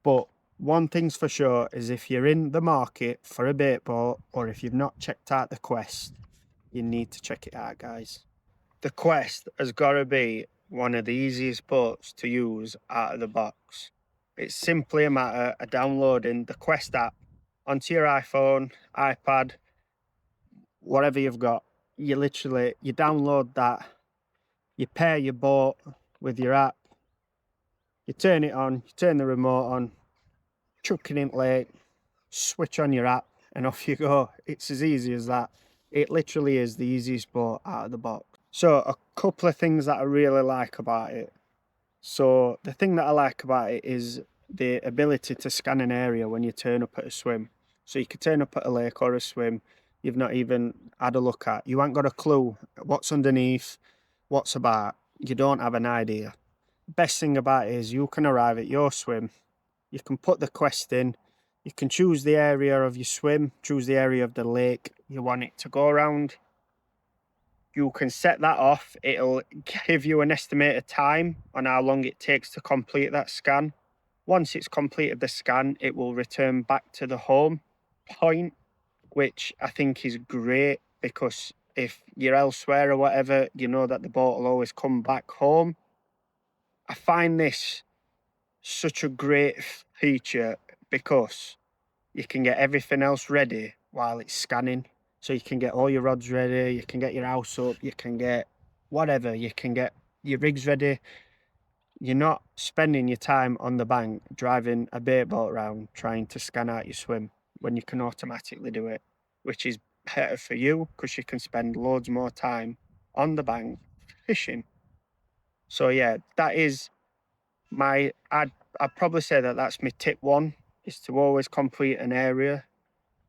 But one thing's for sure is if you're in the market for a bait boat, or if you've not checked out the Quest, you need to check it out, guys. The Quest has got to be one of the easiest boats to use out of the box. It's simply a matter of downloading the Quest app onto your iPhone, iPad, whatever you've got. You download that, you pair your boat with your app, you turn it on, you turn the remote on, chuck it in lake, switch on your app, and off you go. It's as easy as that. It literally is the easiest boat out of the box. So a couple of things that I really like about it. So the thing that I like about it is the ability to scan an area when you turn up at a swim. So you could turn up at a lake or a swim you've not even had a look at. You ain't got a clue what's underneath, what's about. You don't have an idea. Best thing about it is you can arrive at your swim. You can put the Quest in. You can choose the area of your swim, choose the area of the lake you want it to go around. You can set that off. It'll give you an estimated time on how long it takes to complete that scan. Once it's completed the scan, it will return back to the home point, which I think is great because if you're elsewhere or whatever, you know that the boat will always come back home. I find this such a great feature because you can get everything else ready while it's scanning. So you can get all your rods ready, you can get your house up, you can get whatever, you can get your rigs ready. You're not spending your time on the bank driving a bait boat around trying to scan out your swim when you can automatically do it, which is better for you because you can spend loads more time on the bank fishing. So yeah, that is I'd probably say that that's my tip one, is to always complete an area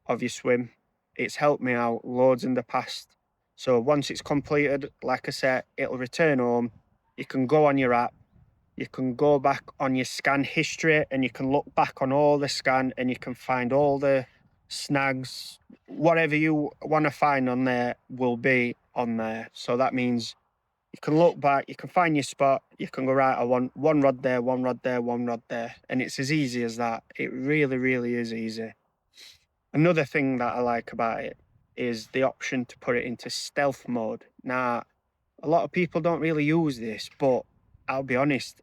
of your swim. It's helped me out loads in the past. So once it's completed, like I said, it'll return home. You can go on your app, you can go back on your scan history and you can look back on all the scan and you can find all the snags. Whatever you want to find on there will be on there. So that means you can look back, you can find your spot, you can go, right, I want one rod there, one rod there, one rod there. And it's as easy as that. It really is easy. Another thing that I like about it is the option to put it into stealth mode. Now, a lot of people don't really use this, but I'll be honest,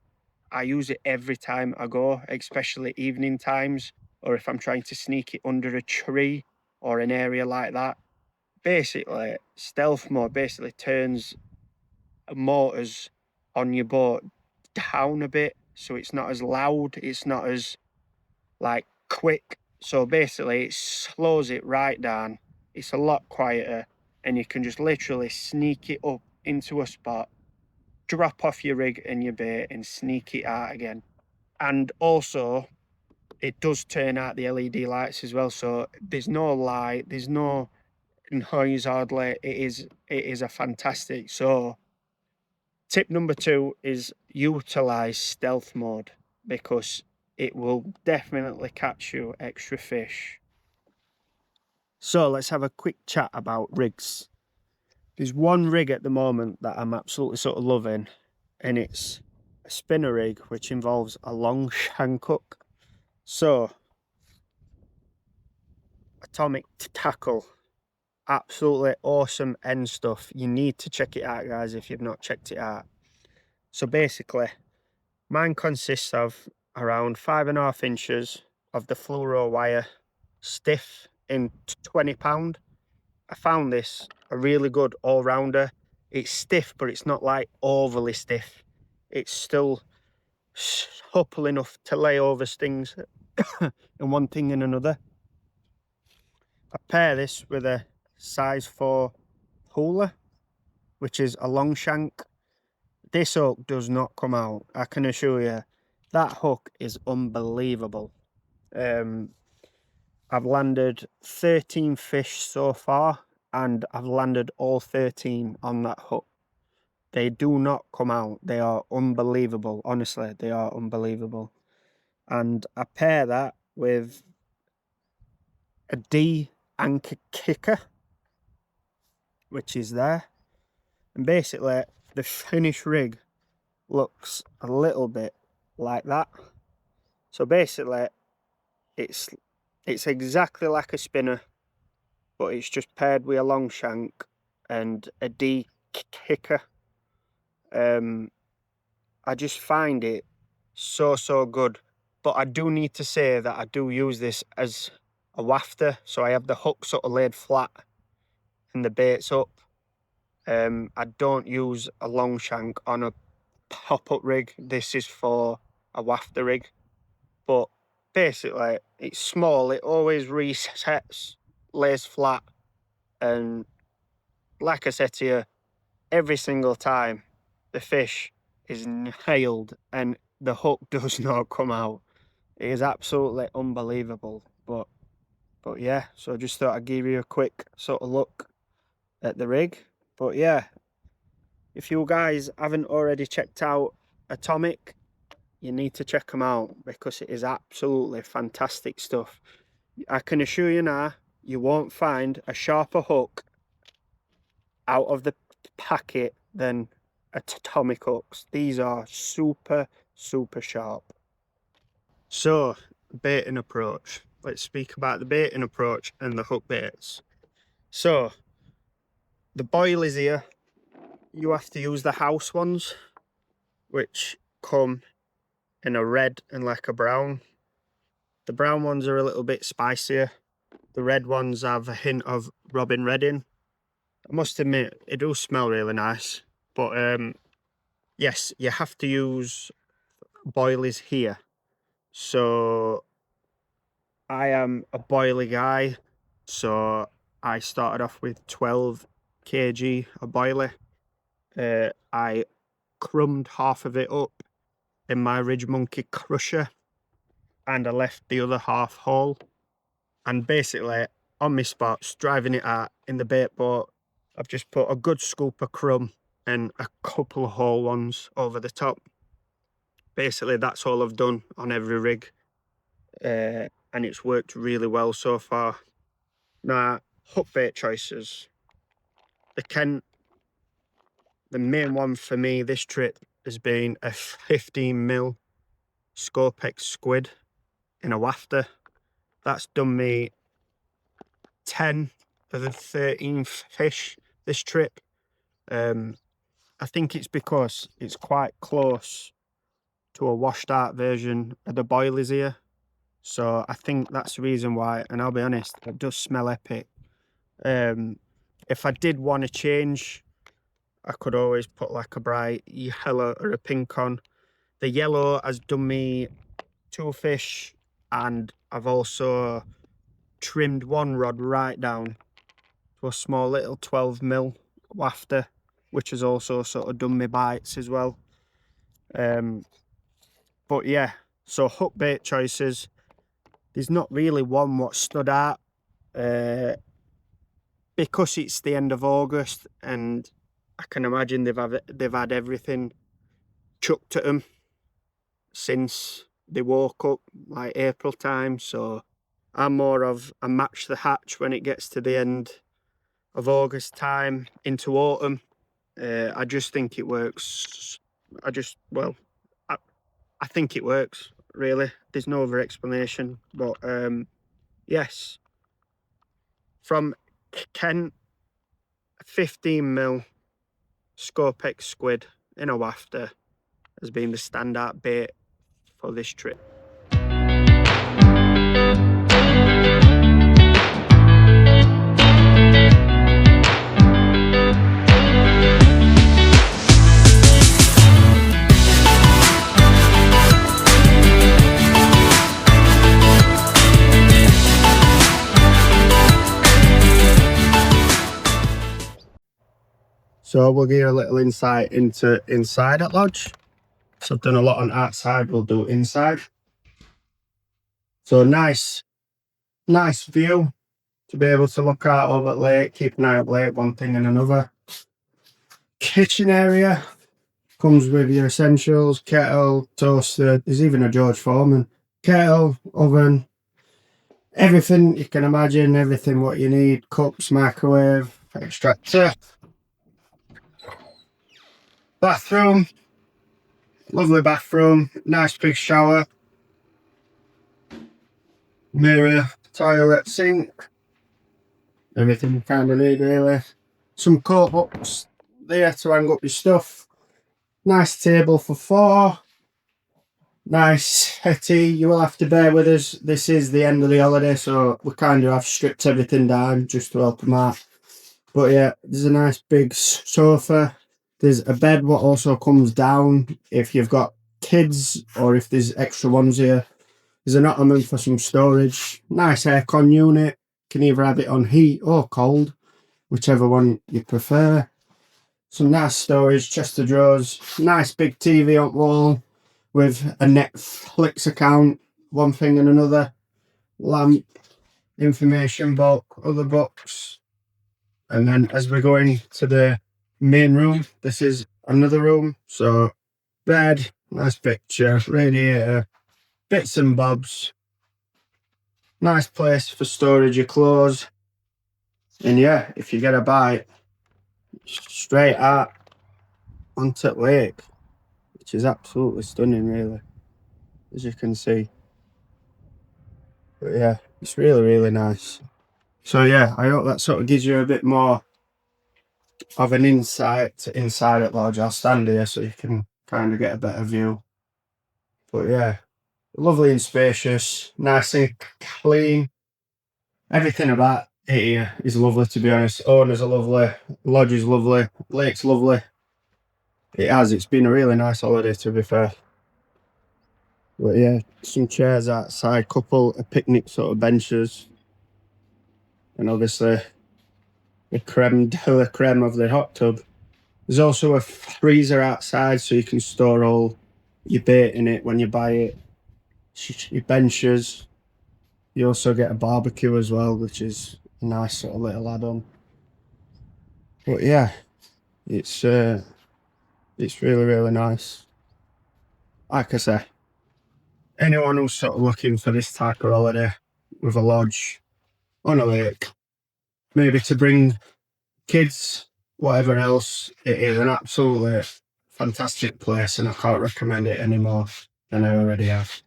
I use it every time I go, especially evening times, or if I'm trying to sneak it under a tree or an area like that. Basically, stealth mode basically turns motors on your boat down a bit, so it's not as loud, it's not as like quick. So basically it slows it right down. It's a lot quieter and you can just literally sneak it up into a spot, drop off your rig and your bait and sneak it out again. And also it does turn out the LED lights as well, so there's no light, there's no noise hardly. It is a fantastic. So tip number 2 is utilize stealth mode. because it will definitely catch you extra fish. So let's have a quick chat about rigs. There's one rig at the moment that I'm absolutely sort of loving, and it's a spinner rig which involves a long shank hook. So atomic tackle, absolutely awesome end stuff. You need to check it out, guys, if you've not checked it out. So basically, mine consists of around 5.5 inches of the fluoro wire, stiff in £20. I found this a really good all-rounder. It's stiff, but it's not like overly stiff. It's still supple enough to lay over stings and one thing and another. I pair this with a size 4 hooler, which is a long shank. This hook does not come out, I can assure you. That hook is unbelievable. I've landed 13 fish so far, and I've landed all 13 on that hook. They do not come out. They are unbelievable. Honestly, they are unbelievable. And I pair that with a D anchor kicker, which is there. And basically, the finished rig looks a little bit like that. So basically, it's exactly like a spinner, but it's just paired with a long shank and a D kicker. I just find it so good. But I do need to say that I do use this as a wafter, so I have the hook sort of laid flat and the bait's up. I don't use a long shank on a pop-up rig. This is for a wafter rig. But basically, it's small, it always resets, lays flat, and like I said to you, every single time the fish is nailed and the hook does not come out. It is absolutely unbelievable. But yeah, so I just thought I'd give you a quick sort of look at the rig. But yeah, if you guys haven't already checked out Atomic, you need to check them out because it is absolutely fantastic stuff. I can assure you now, you won't find a sharper hook out of the packet than Atomic hooks. These are super sharp. So, baiting approach. Let's speak about the baiting approach and the hook baits. So, the boil is here. You have to use the house ones, which come in a red and like a brown. The brown ones are a little bit spicier. The red ones have a hint of Robin Redding. I must admit, it does smell really nice. But yes, you have to use boilies here. So I am a boilie guy. So I started off with 12 kg of boilie. I crumbed half of it up in my Ridge Monkey crusher, and I left the other half whole. And basically, on my spots, driving it out in the bait boat, I've just put a good scoop of crumb and a couple of whole ones over the top. Basically, that's all I've done on every rig, and it's worked really well so far. Now, hook bait choices. The main one for me this trip has been a 15mm Scopex squid in a wafter. That's done me 10 of the 13 fish this trip. I think it's because it's quite close to a washed out version of the boilies here. So I think that's the reason why, and I'll be honest, it does smell epic. If I did want to change, I could always put like a bright yellow or a pink on. The yellow has done me 2 fish, and I've also trimmed one rod right down to a small little 12mm wafter, which has also sort of done me bites as well. But yeah, so hook bait choices, there's not really one what stood out, because it's the end of August and I can imagine they've had everything chucked at them since they woke up like April time, so I'm more of a match the hatch when it gets to the end of August time into autumn. I just think it works. Well, I think it works, really. There's no other explanation. But yes, from Kent, 15mm Scopex squid in a wafter has been the standout bait for this trip. So we'll give you a little insight into inside at Lodge. So I've done a lot on outside, we'll do inside. So nice view to be able to look out over at lake, keep an eye on lake, one thing and another. Kitchen area comes with your essentials, kettle, toaster, there's even a George Foreman. Kettle, oven, everything you can imagine, everything what you need, cups, microwave, extractor. Bathroom, lovely bathroom, nice big shower, mirror, toilet, sink, everything you kind of need really. Some coat hooks there to hang up your stuff. Nice table for 4. Nice hetty. You will have to bear with us. This is the end of the holiday, so we kind of have stripped everything down just to help them out. But yeah, there's a nice big sofa. There's a bed what also comes down if you've got kids or if there's extra ones here. There's an ottoman for some storage. Nice aircon unit. Can either have it on heat or cold, whichever one you prefer. Some nice storage, chest of drawers. Nice big TV on wall with a Netflix account, one thing and another. Lamp, information book, other books. And then as we're going to the main room, this is another room. So bed, nice picture, radiator, bits and bobs. Nice place for storage your clothes. And yeah, if you get a bite, straight out onto the lake, which is absolutely stunning really, as you can see. But yeah, it's really nice. So yeah, I hope that sort of gives you a bit more of an insight inside at Lodge. I'll stand here so you can kind of get a better view. But yeah, lovely and spacious, nice and clean. Everything about it here is lovely, to be honest. Owners are lovely, Lodge is lovely, lake's lovely. It's been a really nice holiday, to be fair. But yeah, some chairs outside, couple of picnic sort of benches. And obviously the creme de la creme of the hot tub. There's also a freezer outside so you can store all your bait in it when you buy it. Your benches. You also get a barbecue as well, which is a nice sort of little add-on. But yeah, it's really nice. Like I say, anyone who's sort of looking for this type of holiday with a lodge on a lake, maybe to bring kids, whatever else, it is an absolutely fantastic place and I can't recommend it any more than I already have.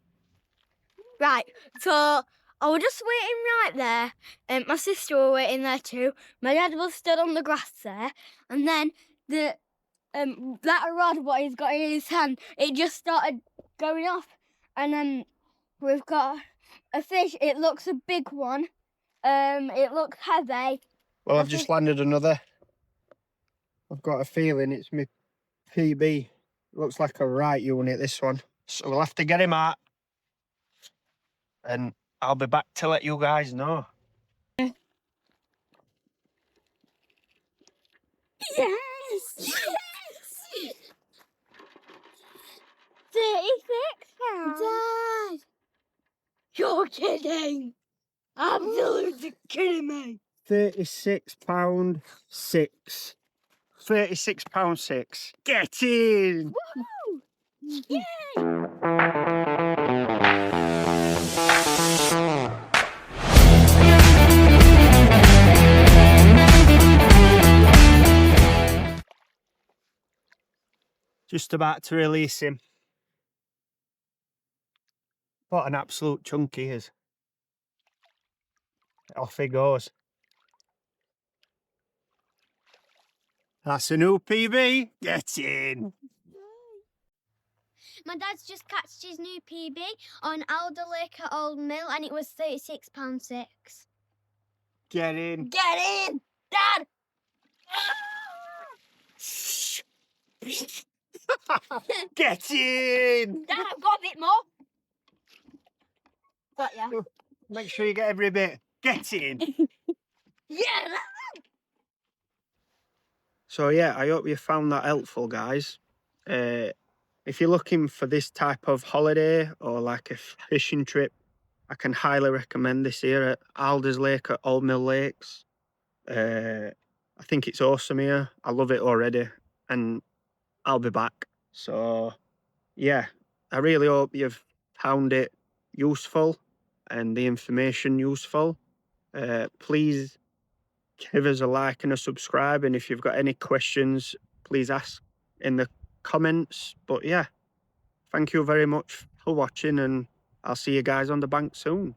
Right, so I was just waiting right there, and my sister was waiting there too. My dad was stood on the grass there, and then the that rod what he's got in his hand, it just started going off, and then we've got a fish. It looks a big one. It looks heavy. Well, I've just landed another. I've got a feeling it's my PB. It looks like a right unit, this one. So we'll have to get him out. And I'll be back to let you guys know. Yes! Yes! 36 pounds. Dad! You're kidding! Absolutely kidding me! £36.6. £36.6. Get in! Woohoo! Yay! Just about to release him. What an absolute chunk he is. Off he goes. That's a new PB. Get in. My dad's just catched his new PB on Alder Lake at Old Mill and it was £36.6. Get in. Get in, Dad. Get in. Dad, I've got a bit more. Got ya. Make sure you get every bit. Get in. Yeah. So yeah, I hope you found that helpful, guys. If you're looking for this type of holiday or like a fishing trip, I can highly recommend this here at Alders Lake at Old Mill Lakes. I think it's awesome here. I love it already, and I'll be back. So yeah, I really hope you've found it useful and the information useful. Please give us a like and a subscribe, and if you've got any questions, please ask in the comments. But yeah, thank you very much for watching, and I'll see you guys on the bank soon.